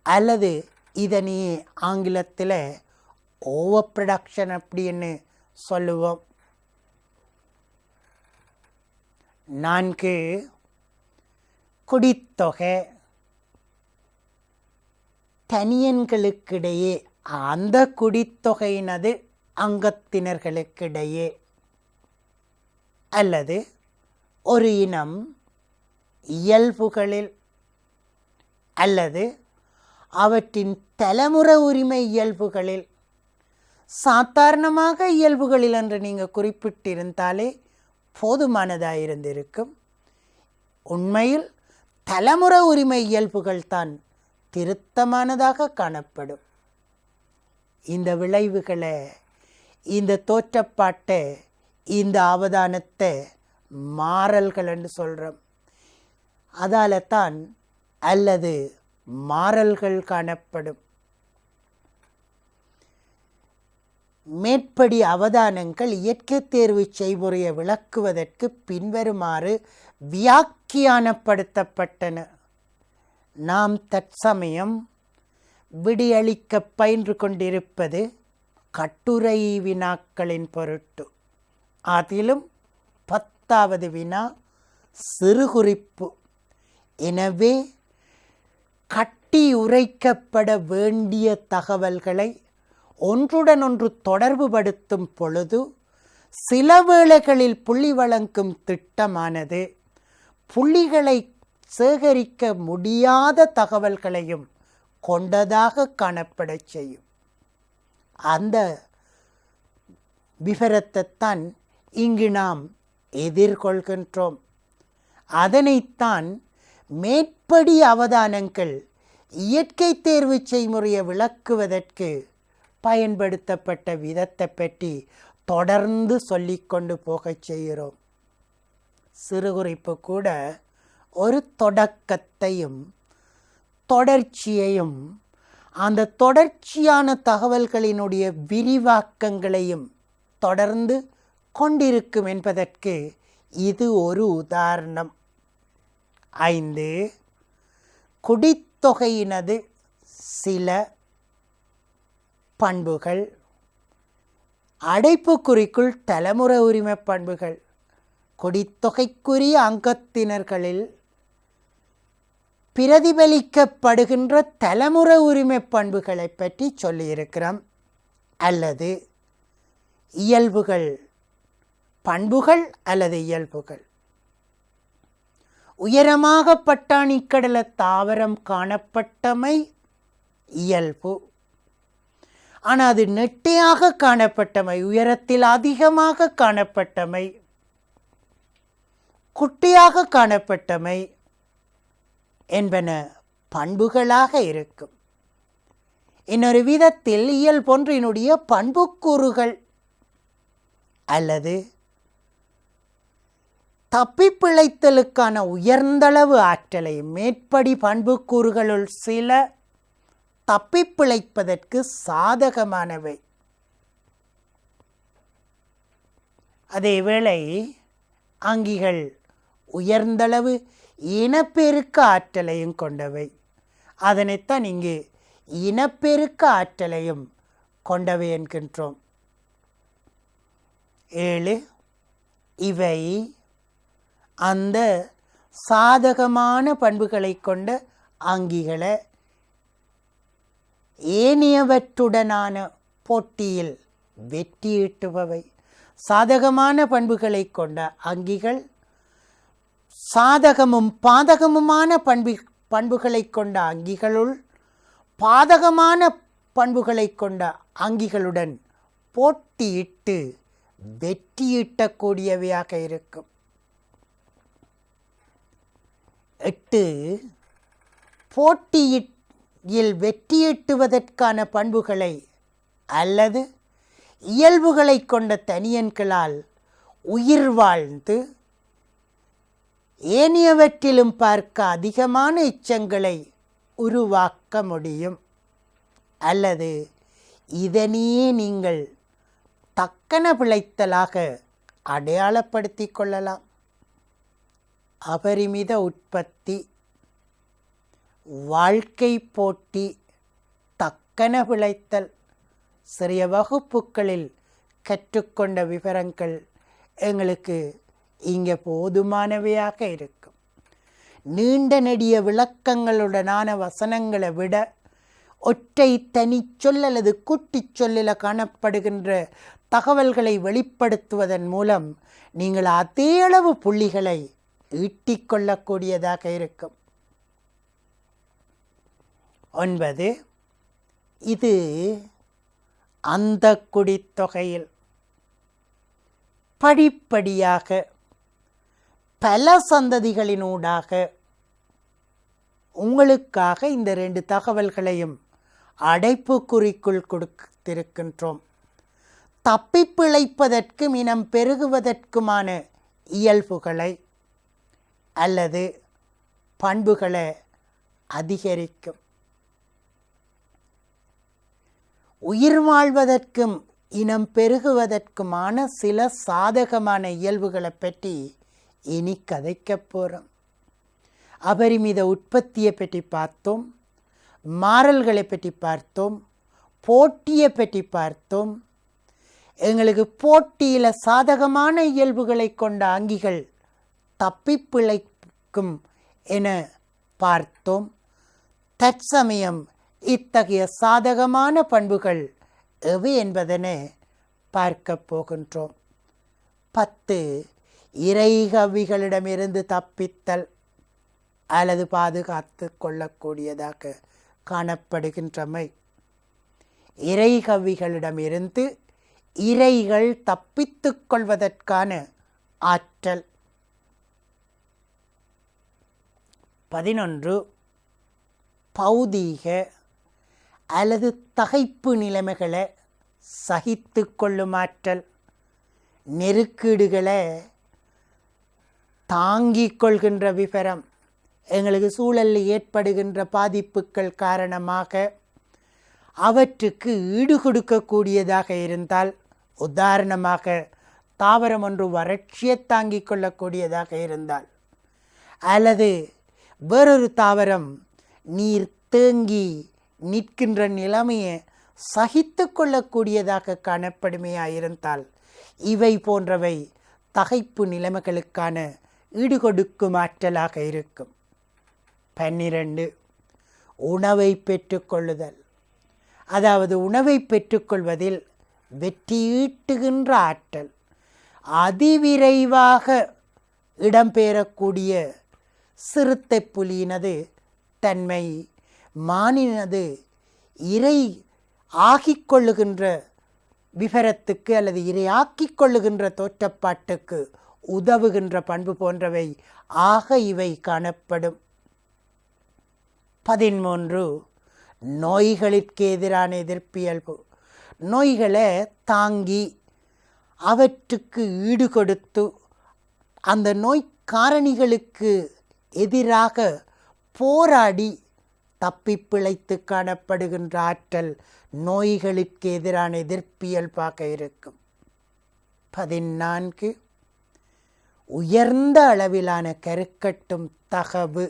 அல்லது இதனையே ஆங்கிலத்தில் ஓவர் ப்ரொடக்ஷன் அப்படின்னு சொல்லுவோம். 4. குடித்தொகை. தனியன்களுக்கிடையே அந்த குடித்தொகையினது அங்கத்தினர்களுக்கிடையே அல்லது ஒரு இனம் இயல்புகளில் அல்லது அவற்றின் தலைமுறை உரிமை இயல்புகளில், சாதாரணமாக இயல்புகளில் என்று நீங்கள் குறிப்பிட்டிருந்தாலே போதுமானதாக இருந்திருக்கும். உண்மையில் தலைமுறை உரிமை இயல்புகள் தான் திருத்தமானதாக காணப்படும். இந்த விளைவுகளை, இந்த தோற்றப்பாட்டை, இந்த அவதானத்தை மாறல்கள் என்று சொல்கிறோம். அதால தான் அல்லது மாறல்கள் காணப்படும். மேற்படி அவதானங்கள் இயற்கை தேர்வு செய்முறையை விளக்குவதற்கு பின்வருமாறு வியாக்கியானப்படுத்தப்பட்டன. நாம் தற்சமயம் விடியளிக்க பயின்று கொண்டிருப்பது கட்டுரை வினாக்களின் பொருட்டு. அதிலும் 10வது வினா சிறுகுறிப்பு. எனவே கட்டி உரைக்கப்பட வேண்டிய தகவல்களை ஒன்றுடன் ஒன்று தொடர்புபடுத்தும் பொழுது சில வேளைகளில் புள்ளி வழங்கும் திட்டமானது புள்ளிகளை சேகரிக்க முடியாத தகவல்களையும் கொண்டதாக காணப்பட செய்யும். அந்த விவரத்தைத்தான் இங்கு நாம் எதிர்கொள்கின்றோம். அதனைத்தான் மேற்படி அவதானங்கள் இயற்கை தேர்வு செய்முறையை விளக்குவதற்கு பயன்படுத்தப்பட்ட விதத்தை பற்றி தொடர்ந்து சொல்லிக்கொண்டு போகச் செய்கிறோம். சிறுகுறிப்பு கூட ஒரு தொடக்கத்தையும் தொடர்ச்சியையும் அந்த தொடர்ச்சியான தகவல்களினுடைய விரிவாக்கங்களையும் தொடர்ந்து கொண்டிருக்கும் என்பதற்கு இது ஒரு உதாரணம். 5. குடித்தொகையினது சில பண்புகள். அடைப்புக்குறிக்குள் தலைமுறை உரிமை பண்புகள். குடித்தொகைக்குரிய அங்கத்தினர்களில் பிரதிபலிக்கப்படுகின்ற தலைமுறை உரிமை பண்புகளை பற்றி சொல்லியிருக்கிறோம். அல்லது இயல்புகள், பண்புகள் அல்லது இயல்புகள். உயரமாக பட்டாணிக்கடல தாவரம் காணப்பட்டமை இயல்பு. ஆனால் அது நெட்டையாக காணப்பட்டமை, உயரத்தில் அதிகமாக காணப்பட்டமை, குட்டியாக காணப்பட்டமை என்பன பண்புகளாக இருக்கும். இன்னொரு விதத்தில் இயல்பொன்றினுடைய பண்புக்கூறுகள் அல்லது தப்பிப்பிழைத்தலுக்கான உயர்ந்தளவு ஆற்றலை, மேற்படி பண்புக்கூறுகளுள் சில தப்பிப்பிழைப்பதற்கு சாதகமானவை. அதேவேளை அங்கிகள் உயர்ந்தளவு இனப்பெருக்க ஆற்றலையும் கொண்டவை. அதனைத்தான் இங்கு இனப்பெருக்க ஆற்றலையும் கொண்டவை என்கின்றோம். 7 இவை அந்த சாதகமான பண்புகளை கொண்ட அங்கிகளை ஏனையவற்றுடனான போட்டியில் வெற்றியீட்டுபவை. சாதகமான பண்புகளை கொண்ட அங்கிகள் சாதகமும் பாதகமுமான பண்புகளை கொண்ட அங்கிகளுள் பாதகமான பண்புகளை கொண்ட அங்கிகளுடன் போட்டியிட்டு வெற்றியீட்டக்கூடியவையாக இருக்கும். 8 போட்டியில் வெற்றியீட்டுவதற்கான பண்புகளை அல்லது இயல்புகளை கொண்ட தனியன்களால் உயிர் வாழ்ந்து ஏனையவற்றிலும் பார்க்க அதிகமான எச்சங்களை உருவாக்க முடியும். அல்லது இதனையே நீங்கள் தக்கன பிழைத்தலாக அடையாளப்படுத்தி கொள்ளலாம். அபரிமித உற்பத்தி, வாழ்க்கை போட்டி, தக்கன பிழைத்தல் சிறிய வகுப்புகளில் கற்றுக்கொண்ட விவரங்கள் எங்களுக்கு இங்கே போதுமானவையாக இருக்கும். நீண்ட நெடிய விளக்கங்களுடனான வசனங்களை விட ஒற்றை தனிச்சொல் அல்லது கூட்டிச் சொல்லில் காணப்படுகின்ற தகவல்களை வெளிப்படுத்துவதன் மூலம் நீங்கள் அதே அளவு புள்ளிகளை ஈட்டிக்கொள்ளக்கூடியதாக இருக்கும். 9 இது அந்த குடித்தொகையில் படிப்படியாக பல சந்ததிகளினூடாக உங்களுக்காக இந்த 2 தகவல்களையும் அடைப்புக்குறிக்குள் கொடுத்திருக்கின்றோம். தப்பிப்பிழைப்பதற்கும் இனம் பெருகுவதற்குமான இயல்புகளை அல்லது பண்புகளை அதிகரிக்கும். உயிர் வாழ்வதற்கும் இனம் பெருகுவதற்குமான சில சாதகமான இயல்புகளை பற்றி இனி கதைக்கப் போகிறோம். அபரிமித உற்பத்தியை பற்றி பார்த்தோம், மாறல்களை பற்றி பார்த்தோம், போட்டியை பற்றி பார்த்தோம். எங்களுக்கு போட்டியில் சாதகமான இயல்புகளை கொண்ட அங்கிகள் தப்பிப்பிழைக்கும் என பார்த்தோம். தற்சமயம் இத்தகைய சாதகமான பண்புகள் எவை என்பதனை பார்க்க போகின்றோம். 10 இறைகவிகளிடமிருந்து தப்பித்தல் அல்லது பாதுகாத்து கொள்ளக்கூடியதாக காணப்படுகின்றமை. இறைகவிகளிடமிருந்து இறைகள் தப்பித்து கொள்வதற்கான ஆற்றல். 11 பௌதீக அல்லது தகைப்பு நிலைமைகளை சகித்து கொள்ளும் ஆற்றல். நெருக்கீடுகளை தாங்கிக் கொள்கின்ற விவரம். எங்களுக்கு சூழலில் ஏற்படுகின்ற பாதிப்புகள் காரணமாக அவற்றுக்கு ஈடு கொடுக்கக்கூடியதாக இருந்தால், உதாரணமாக தாவரம் ஒன்று வறட்சியை தாங்கிக் கொள்ளக்கூடியதாக இருந்தால், அல்லது வேறொரு தாவரம் நீர் தேங்கி நிற்கின்ற நிலைமையை சகித்து கொள்ளக்கூடியதாக காணப்படுமையாயிருந்தால், இவை போன்றவை தகைப்பு நிலைமைகளுக்கான ஈடுகொடுக்கும் ஆற்றலாக இருக்கும். 12 உணவை பெற்றுக்கொள்ளுதல். அதாவது உணவை பெற்றுக்கொள்வதில் வெற்றியீட்டுகின்ற ஆற்றல், அதிவிரைவாக இடம்பெறக்கூடிய சிறுத்தை புலியினது தன்மை, மானினது இறை ஆகிக்கொள்ளுகின்ற விவரத்துக்கு அல்லது இறை ஆக்கிக்கொள்ளுகின்ற தோற்றப்பாட்டுக்கு உதவுகின்ற பண்பு போன்றவை ஆக இவை காணப்படும். 13 நோய்களுக்கு எதிரான எதிர்ப்பியல்பு. நோய்களை தாங்கி அவற்றுக்கு ஈடுகொடுத்து அந்த நோய் காரணிகளுக்கு எதிராக போராடி தப்பி பிழைத்து காணப்படுகின்ற ஆற்றல் நோய்களுக்கு எதிரான எதிர்ப்பியல்பாக இருக்கும். 14 உயர்ந்த அளவிலான கருக்கட்டும் தகவு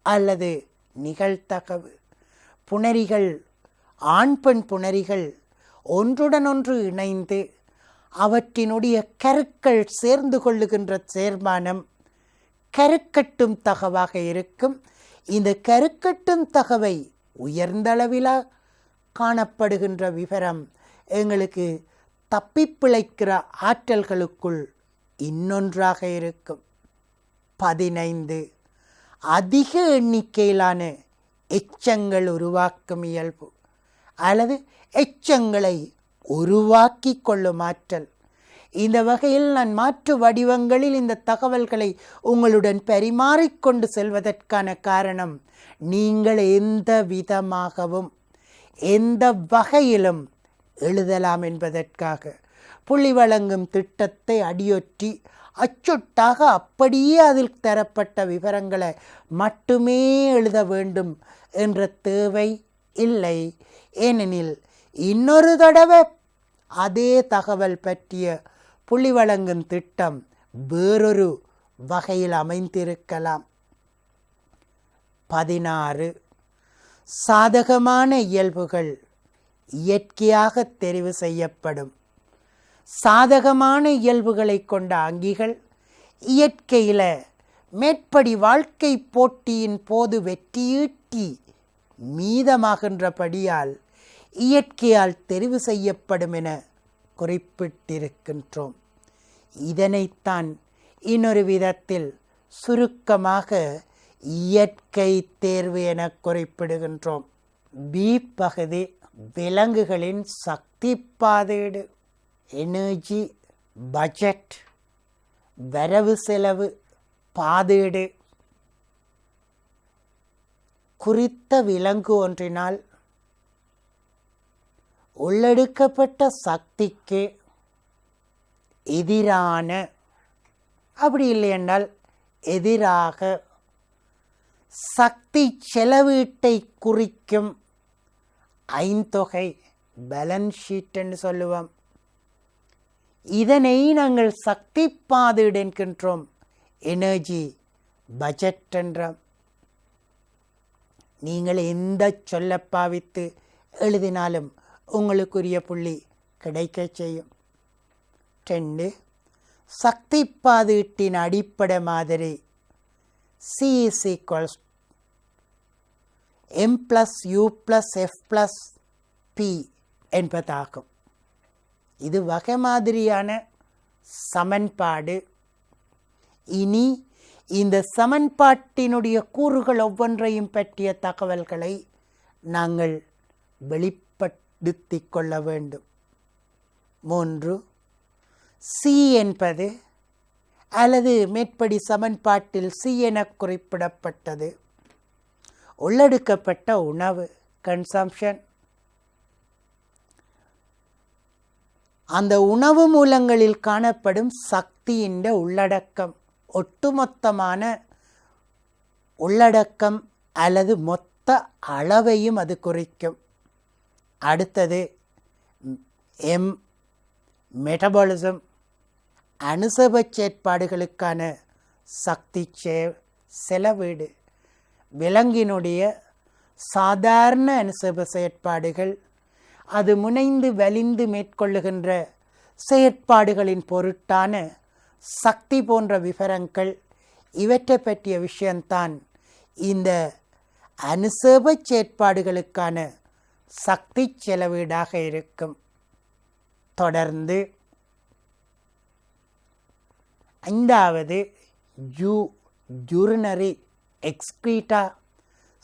அல்லது நிகழ்தகவு. புணரிகள், ஆண் பெண் புணரிகள் ஒன்றுடன் ஒன்று இணைந்து அவற்றினுடைய கருக்கள் சேர்ந்து கொள்ளுகின்ற சேர்மானம் கருக்கட்டும் தகவாக இருக்கும். இந்த கருக்கட்டும் தகவை உயர்ந்தளவில் காணப்படுகின்ற விவரம் எங்களுக்கு தப்பிப்பிழைக்கிற ஆற்றல்களுக்குள் இன்னொன்றாக இருக்கும். 15 அதிக எண்ணிக்கையிலான எச்சங்கள் உருவாக்கும் இயல்பு அல்லது எச்சங்களை உருவாக்கி கொள்ளும் ஆற்றல். இந்த வகையில் நான் மாற்று வடிவங்களில் இந்த தகவல்களை உங்களுடன் பரிமாறிக்கொண்டு செல்வதற்கான காரணம், நீங்கள் எந்த விதமாகவும் எந்த வகையிலும் எழுதலாம் என்பதற்காக. புள்ளி வழங்கும் திட்டத்தை அடியொற்றி அச்சொட்டாக அப்படியே அதில் தரப்பட்ட விவரங்களை மட்டுமே எழுத வேண்டும் என்ற தேவை இல்லை. ஏனெனில் இன்னொரு தடவை அதே தகவல் பற்றிய புள்ளி வழங்கும் திட்டம் வேறொரு வகையில் அமைந்திருக்கலாம். 16 சாதகமான இயல்புகள் இயற்கையாக தெரிவு செய்யப்படும். சாதகமான இயல்புகளை கொண்ட அங்கிகள் இயற்கையில் மேற்படி வாழ்க்கை போட்டியின் போது வெற்றியீட்டி மீதமாகின்றபடியால் இயற்கையால் தெரிவு செய்யப்படும் என குறிப்பிட்டிருக்கின்றோம். இதனைத்தான் இன்னொரு விதத்தில் சுருக்கமாக இயற்கை தேர்வு என குறிப்பிடுகின்றோம். பி பகுதி விலங்குகளின் சக்தி பாதீடு. எனர்ஜி பட்ஜெட், வரவு செலவு பாதீடு. குறித்த விலங்கு ஒன்றினால் உள்ளெடுக்கப்பட்ட சக்திக்கு எதிரான, அப்படி இல்லை என்றால் எதிராக சக்தி செலவீட்டை குறிக்கும் ஐந்தொகை பேலன்ஸ் ஷீட் என்று சொல்லுவோம். இதனை நாங்கள் சக்தி பாதீடு என்கின்றோம், எனர்ஜி பட்ஜெட் என்றோம். நீங்கள் எந்த சொல்ல பாவித்து எழுதினாலும் உங்களுக்குரிய புள்ளி கிடைக்க செய்யும். 2 சக்தி பாதீட்டின் அடிப்படை மாதிரி C = M+U+F+P என்பதாகும். இது வகை மாதிரியான சமன்பாடு. இனி இந்த சமன்பாட்டினுடைய கூறுகள் ஒவ்வொன்றையும் பற்றிய தகவல்களை நாங்கள் வெளிப்படுத்தி கொள்ள வேண்டும். 3 C என்பது அல்லது மேற்படி சமன்பாட்டில் C என குறிப்பிடப்பட்டது உள்ளெடுக்கப்பட்ட உணவு, கன்சம்ஷன். அந்த உணவு மூலங்களில் காணப்படும் சக்தியின் உள்ளடக்கம், ஒட்டுமொத்தமான உள்ளடக்கம் அல்லது மொத்த அளவையும் அது குறிக்கும். அடுத்தது M மெட்டபாலிசம், அனுசப செயற்பாடுகளுக்கான சக்தி செலவீடு. விலங்கினுடைய சாதாரண அனுசப செயற்பாடுகள், அது முனைந்து வலிந்து மேற்கொள்ளுகின்ற செயற்பாடுகளின் பொருட்டான சக்தி போன்ற விவரங்கள், இவற்றை பற்றிய விஷயம்தான் இந்த அனுசேப செயற்பாடுகளுக்கான சக்தி செலவீடாக இருக்கும். தொடர்ந்து 5வது யூரினரி எக்ஸ்கிரீட்டா,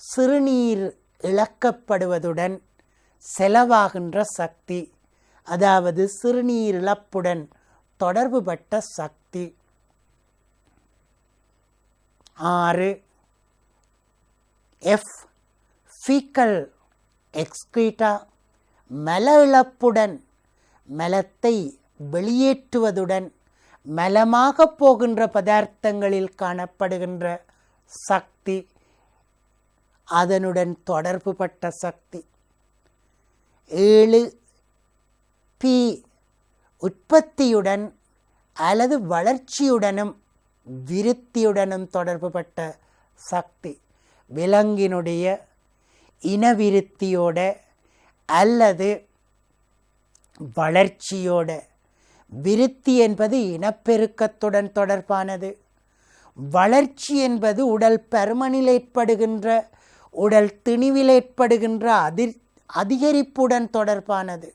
சிறுநீர் இழக்கப்படுவதுடன் செலவாகின்ற சக்தி, அதாவது சிறுநீர் இழப்புடன் தொடர்புபட்ட சக்தி. 6 ஃபீக்கல் எக்ஸ்கிரீட்டா, மல இழப்புடன் மலத்தை வெளியேற்றுவதுடன் மலமாக போகின்ற பதார்த்தங்களில் காணப்படுகின்ற சக்தி, அதனுடன் தொடர்புபட்ட சக்தி. 7 பி உற்பத்தியுடன் அல்லது வளர்ச்சியுடனும் விருத்தியுடனும் தொடர்புபட்ட சக்தி. விலங்கினுடைய இனவிருத்தியோட அல்லது வளர்ச்சியோட. விருத்தி என்பது இனப்பெருக்கத்துடன் தொடர்பானது. வளர்ச்சி என்பது உடல் பருமனில் ஏற்படுகின்ற, உடல் திணிவில் ஏற்படுகின்ற அதிகரிப்புடன் தொடர்பானது.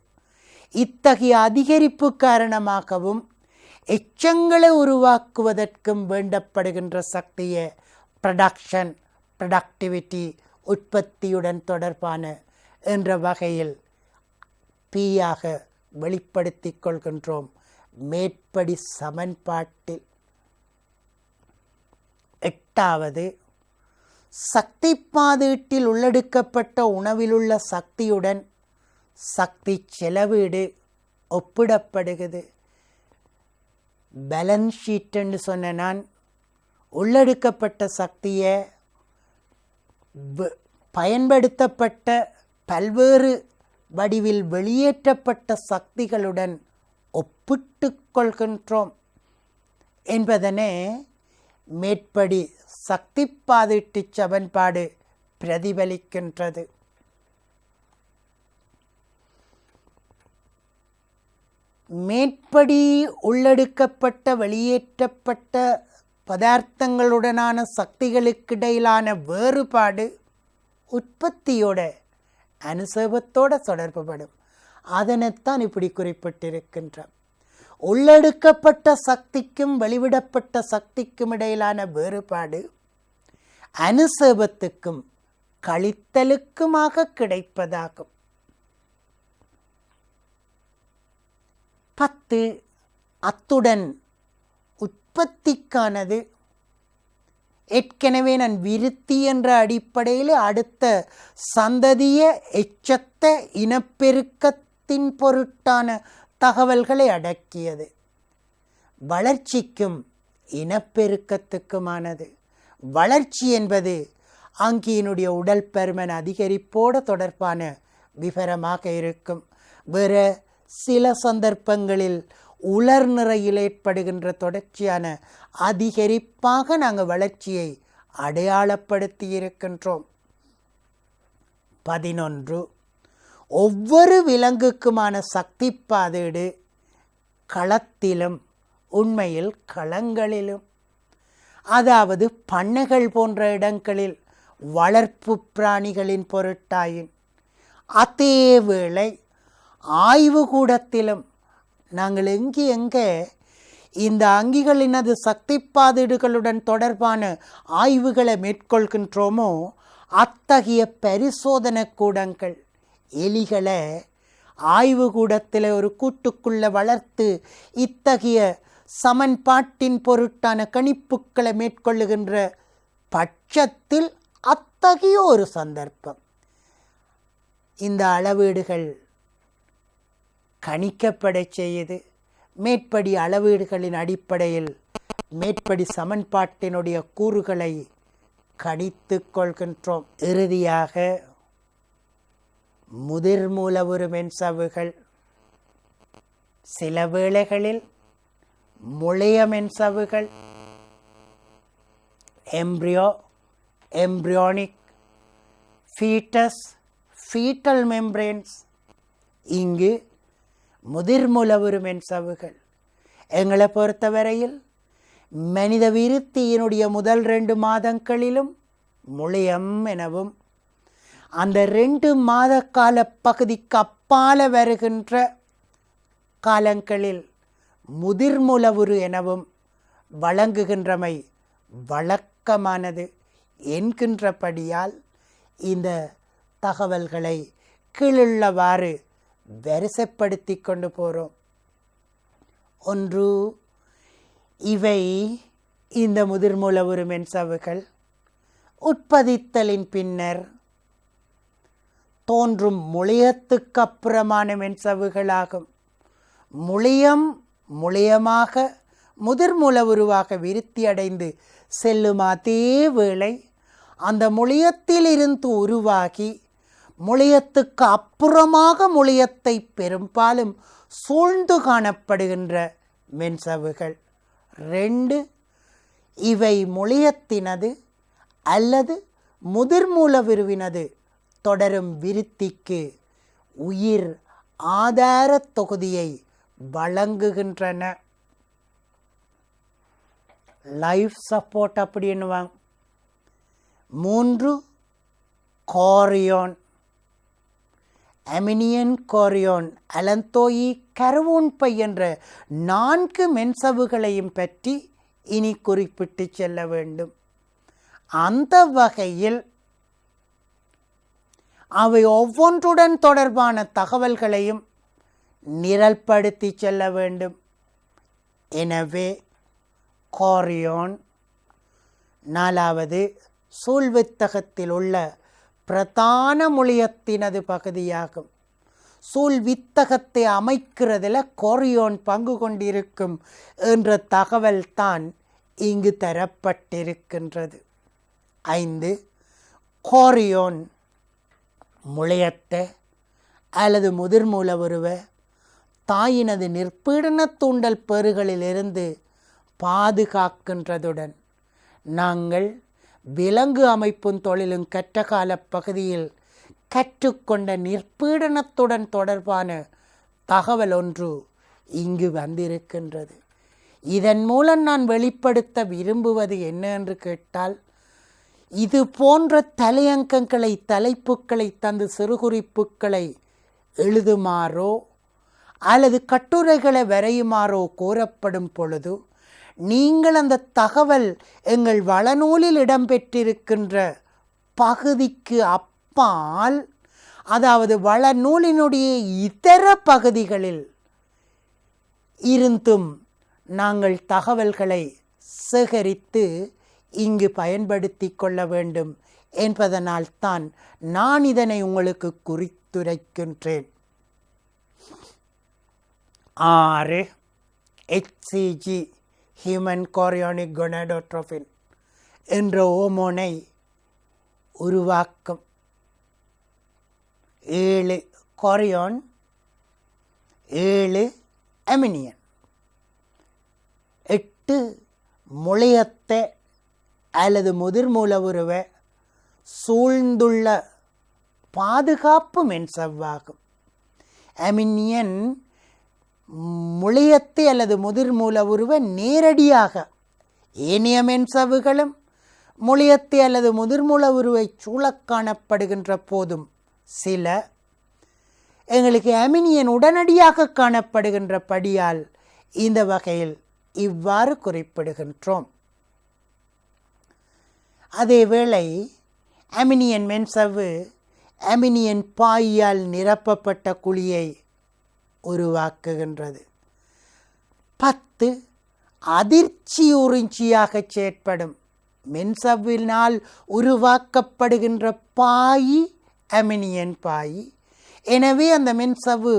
இத்தகைய அதிகரிப்பு காரணமாகவும் எச்சங்களை உருவாக்குவதற்கும் வேண்டப்படுகின்ற சக்தியை ப்ரொடக்டிவிட்டி, உற்பத்தியுடன் தொடர்பான என்ற வகையில் பீயாக வெளிப்படுத்திக் கொள்கின்றோம் மேற்படி சமன்பாட்டில். 8வது சக்தி பாதீட்டில் உள்ளெடுக்கப்பட்ட உணவிலுள்ள சக்தியுடன் சக்தி செலவீடு ஒப்பிடப்படுகிறது. பேலன்ஸ் ஷீட்டுன்னு சொன்ன நான் உள்ளெடுக்கப்பட்ட சக்தியை பயன்படுத்தப்பட்ட பல்வேறு வடிவில் வெளியேற்றப்பட்ட சக்திகளுடன் ஒப்பிட்டு கொள்கின்றோம் என்பதனை மேற்படி சக்தி பாதீட்டு சமன்பாடு பிரதிபலிக்கின்றது. மேற்படி உள்ளெடுக்கப்பட்ட வெளியேற்றப்பட்ட பதார்த்தங்களுடனான சக்திகளுக்கிடையிலான வேறுபாடு உற்பத்தியோட அனுசேபத்தோட தொடர்புபடும். அதனைத்தான் இப்படி குறிப்பிட்டிருக்கின்றார். உள்ளெடுக்கப்பட்ட சக்திக்கும் வெளிவிடப்பட்ட சக்திக்கும் இடையிலான வேறுபாடு அனுசேபத்துக்கும் கழித்தலுக்குமாக கிடைப்பதாகும். 10 அத்துடன் உற்பத்திக்கானது ஏற்கனவே நான் விருத்தி என்ற அடிப்படையில் அடுத்த சந்ததிய எச்சத்த இனப்பெருக்கத்தின் பொருட்டான தகவல்களை அடக்கியது. வளர்ச்சிக்கும் இனப்பெருக்கத்துக்குமானது. வளர்ச்சி என்பது அங்கியினுடைய உடல் பருமன் அதிகரிப்போடு தொடர்பான விவரமாக இருக்கும். வேறு சில சந்தர்ப்பங்களில் உலர் நிறையில் ஏற்படுகின்ற தொடர்ச்சியான அதிகரிப்பாக நாங்கள் வளர்ச்சியை அடையாளப்படுத்தி இருக்கின்றோம். 11 ஒவ்வொரு விலங்குக்குமான சக்தி பாதீடு களத்திலும் உண்மையில் களங்களிலும், அதாவது பண்ணைகள் போன்ற இடங்களில் வளர்ப்பு பிராணிகளின் பொருட்டாயின், அதேவேளை ஆய்வுகூடத்திலும் நாங்கள் எங்கே இந்த அங்கிகளினது சக்தி பாதீடுகளுடன் தொடர்பான ஆய்வுகளை மேற்கொள்கின்றோமோ அத்தகைய பரிசோதனை கூடங்கள் எலிகளை ஆய்வுகூடத்தில் ஒரு கூட்டுக்குள்ளே வளர்த்து இத்தகைய சமன்பாட்டின் பொருட்டான கணிப்புகளை மேற்கொள்ளுகின்ற பட்சத்தில் அத்தகைய ஒரு சந்தர்ப்பம் இந்த அளவீடுகள் கணிக்கப்பட செய்து மேற்படி அளவீடுகளின் அடிப்படையில் மேற்படி சமன்பாட்டினுடைய கூறுகளை கணித்து கொள்கின்றோம். இறுதியாக முதிர் மூலவுறு மென்சவ்வுகள், சில வேளைகளில் முளைய மென்சவ்வுகள், embryo, embryonic, foetus, foetal membranes, இங்கு முதிர்முலவுறு மென்சவ்வுகள். எங்களை பொறுத்தவரையில் மனித விருத்தியினுடைய முதல் 2 மாதங்களிலும் முளையம் எனவும் அந்த 2 மாத கால பகுதிக்கு அப்பால வருகின்ற காலங்களில் முதிர்முலவுரு எனவும் வழங்குகின்றமை வழக்கமானது என்கின்றபடியால் இந்த தகவல்களை கீழுள்ளவாறு வரிசைப்படுத்தி கொண்டு போகிறோம். 1. இவை இந்த முதிர்முலவுரு மென்சவ்வுகள் உட்பதித்தலின் பின்னர் தோன்றும் முளையத்துக்கு அப்புறமான மென்சவ்வுகளாகும். முளையமாக முதிர்முலவுருவாக விருத்தி அடைந்து செல்லும் அதே வேளை அந்த முளையத்திலிருந்து உருவாகி முளையத்துக்கு அப்புறமாக முளையத்தை பெரும்பாலும் சூழ்ந்து காணப்படுகின்ற மென்சவ்வுகள். 2. இவை முளையத்தினது அல்லது முதிர்மூலவிருவினது தொடரும் விருத்திக்கு உயிர் ஆதார தொகுதியை வழங்குகின்றன. லைஃப் சப்போர்ட் அப்படின்னுவாங்க. 3. கோரியோன், அமினியன் கோரியோன், அலந்தோயி, கருவூன் பை என்ற 4 மென்சவ்வுகளையும் பற்றி இனி குறிப்பிட்டு செல்ல வேண்டும். அந்த வகையில் அவை ஒவ்வொன்றுடன் தொடர்பான தகவல்களையும் நிரல்படுத்தி செல்ல வேண்டும். எனவே கோரியோன் 4வது சூழ்வித்தகத்தில் உள்ள பிரதான முளையத்தினது பகுதியாகும். சூழ்வித்தகத்தை அமைக்கிறதில் கோரியோன் பங்கு கொண்டிருக்கும் என்ற தகவல் தான் இங்கு தரப்பட்டிருக்கின்றது. 5. கோரியோன் முளையத்தை அல்லது முதிர்மூலவுருவை தாயினது நிற்பீடன தூண்டல் பெறுகளிலிருந்து பாதுகாக்கின்றதுடன் நாங்கள் விலங்கு அமைப்பும் தொழிலும் கற்ற கால பகுதியில் கற்றுக்கொண்ட நிற்பீடனத்துடன் தொடர்பான தகவல் ஒன்று இங்கு வந்திருக்கின்றது. இதன் மூலம் நான் வெளிப்படுத்த விரும்புவது என்ன என்று கேட்டால், இது போன்ற தலையங்கங்களை தலைப்புக்களை தந்து சிறுகுறிப்புக்களை எழுதுமாறோ அல்லது கட்டுரைகளை வரையுமாறோ கோரப்படும் பொழுது நீங்கள் அந்த தகவல் எங்கள் வளநூலில் இடம்பெற்றிருக்கின்ற பகுதிக்கு அப்பால், அதாவது வளநூலினுடைய இதர பகுதிகளில் இருந்தும் நாங்கள் தகவல்களை சேகரித்து இங்கு பயன்படுத்தி கொள்ள வேண்டும் என்பதனால் தான் நான் இதனை உங்களுக்கு குறித்துரைக்கின்றேன். 6. HCG ஹியூமன் கோரியோனிக் கொனாடோட்ரோபின் என்ற ஹோமோனை உருவாக்கும். 7 கோரியோன், 7 அமினியன். 8 முளையத்தை அல்லது முதிர்மூலவுருவை சூழ்ந்துள்ள பாதுகாப்பு மென்சவ்வாகும். அமினியன் முளையத்தை அல்லது முதிர்மூலவுருவை நேரடியாக, ஏனைய மென்சவ்வுகளும் முளையத்தை அல்லது முதிர்மூலவுருவை சூழ காணப்படுகின்ற போதும் சில எங்களுக்கு அமினியன் உடனடியாக காணப்படுகின்ற படியால் இந்த வகையில் இவ்வாறு குறிப்பிடுகின்றோம். அதேவேளை அமினியன் மென்சவ்வு அமினியன் பாயால் நிரப்பப்பட்ட குழியை உருவாக்குகின்றது. 10 அதிர்ச்சி உறிஞ்சியாக செயற்படும் மென்சவ்வினால் உருவாக்கப்படுகின்ற பாயி அமினியன் பாயி. எனவே அந்த மென்சவ்வு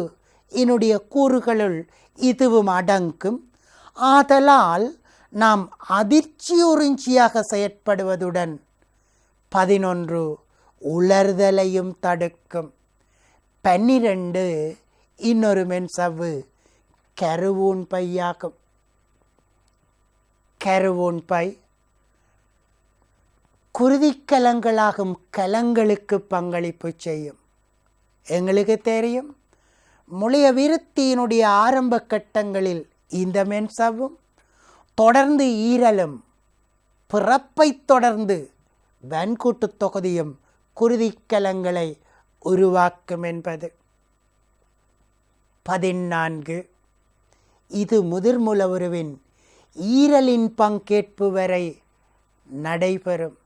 என்னுடைய கூறுகளுள் இதுவும் அடங்கும். ஆதலால் நாம் அதிர்ச்சி உறிஞ்சியாக செயற்படுவதுடன் 11 உலர்தலையும் தடுக்கும். 12 இன்னொரு மென்சவ்வு கருவூன் பையாகும். கருவூன் பை குருதிக்கலங்களாகும் கலங்களுக்கு பங்களிப்பு செய்யும். எங்களுக்கு தெரியும், முளைய விருத்தியினுடைய ஆரம்ப கட்டங்களில் இந்த மென்சவ்வும் தொடர்ந்து ஈரலும் பிறப்பை தொடர்ந்து வன்கூட்டு தொகுதியும் குருதிக்கலங்களை உருவாக்கும் என்பது. 14. இது முதிர்முலவுருவின் ஈரலின் பங்கேற்பு வரை நடைபெறும்.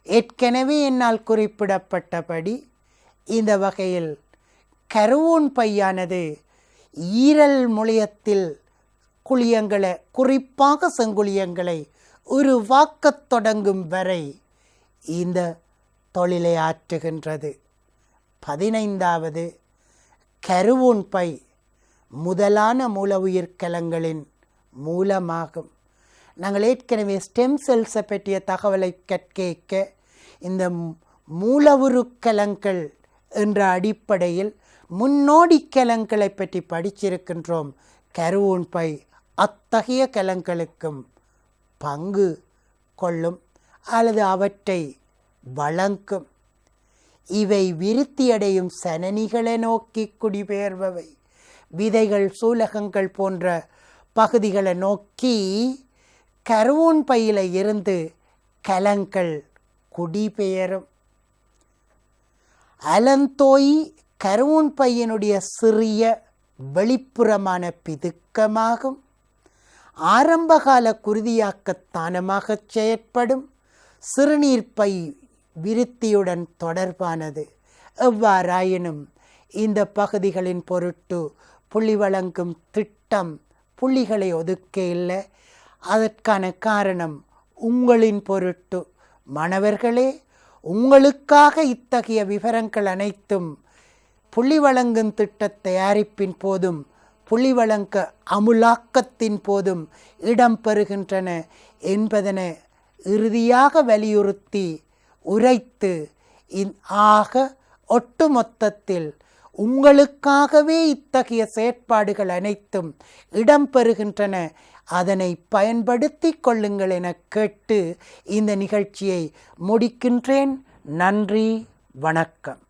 ஏற்கனவே என்னால் குறிப்பிடப்பட்டபடி இந்த வகையில் கருவூன் பையானது ஈரல் முளையத்தில் குழியங்களை, குறிப்பாக செங்குழியங்களை உருவாக்கத் தொடங்கும் வரை இந்த தொழிலை ஆற்றுகின்றது. 15. கருவூன் பை முதலான மூல உயிர்க்கலங்களின் மூலமாகும். நாங்கள் ஏற்கனவே ஸ்டெம் செல்ஸை பற்றிய தகவலை கற்க இந்த மூலவுருக்கலங்கள் என்ற அடிப்படையில் முன்னோடி கலங்களை பற்றி படிச்சிருக்கின்றோம். கருவூன் பை அத்தகைய கலங்களுக்கும் பங்கு கொள்ளும் அல்லது அவற்றை வழங்கும். இவை விருத்தியடையும் சனனிகளை நோக்கி குடிபெயர்பவை. விதைகள், சூலகங்கள் போன்ற பகுதிகளை நோக்கி கருவூன் பையில இருந்து கலங்கள் குடிபெயரும். அலந்தோய் கருவூன் பையினுடைய சிறிய வெளிப்புறமான பிதுக்கமாகும். ஆரம்பகால குருதியாக்கத்தானமாக செயற்படும். சிறுநீர் பை விருத்தியுடன் தொடர்பானது. எவ்வாறாயினும் இந்த பகுதிகளின் பொருட்டு புள்ளி வழங்கும் திட்டம் புள்ளிகளை ஒதுக்க இல்லை. அதற்கான காரணம் உங்களின் பொருட்டு. மாணவர்களே, உங்களுக்காக இத்தகைய விவரங்கள் அனைத்தும் புள்ளி வழங்கும் திட்ட தயாரிப்பின் போதும் புள்ளி வழங்க அமுலாக்கத்தின் போதும் இடம்பெறுகின்றன என்பதனை இறுதியாக வலியுறுத்தி உரைத்து ஆக ஒட்டுமொத்தத்தில் உங்களுக்காகவே இத்தகைய செயற்பாடுகள் அனைத்தும் இடம்பெறுகின்றன, அதனை பயன்படுத்தி கொள்ளுங்கள் என கேட்டு இந்த நிகழ்ச்சியை முடிக்கின்றேன். நன்றி, வணக்கம்.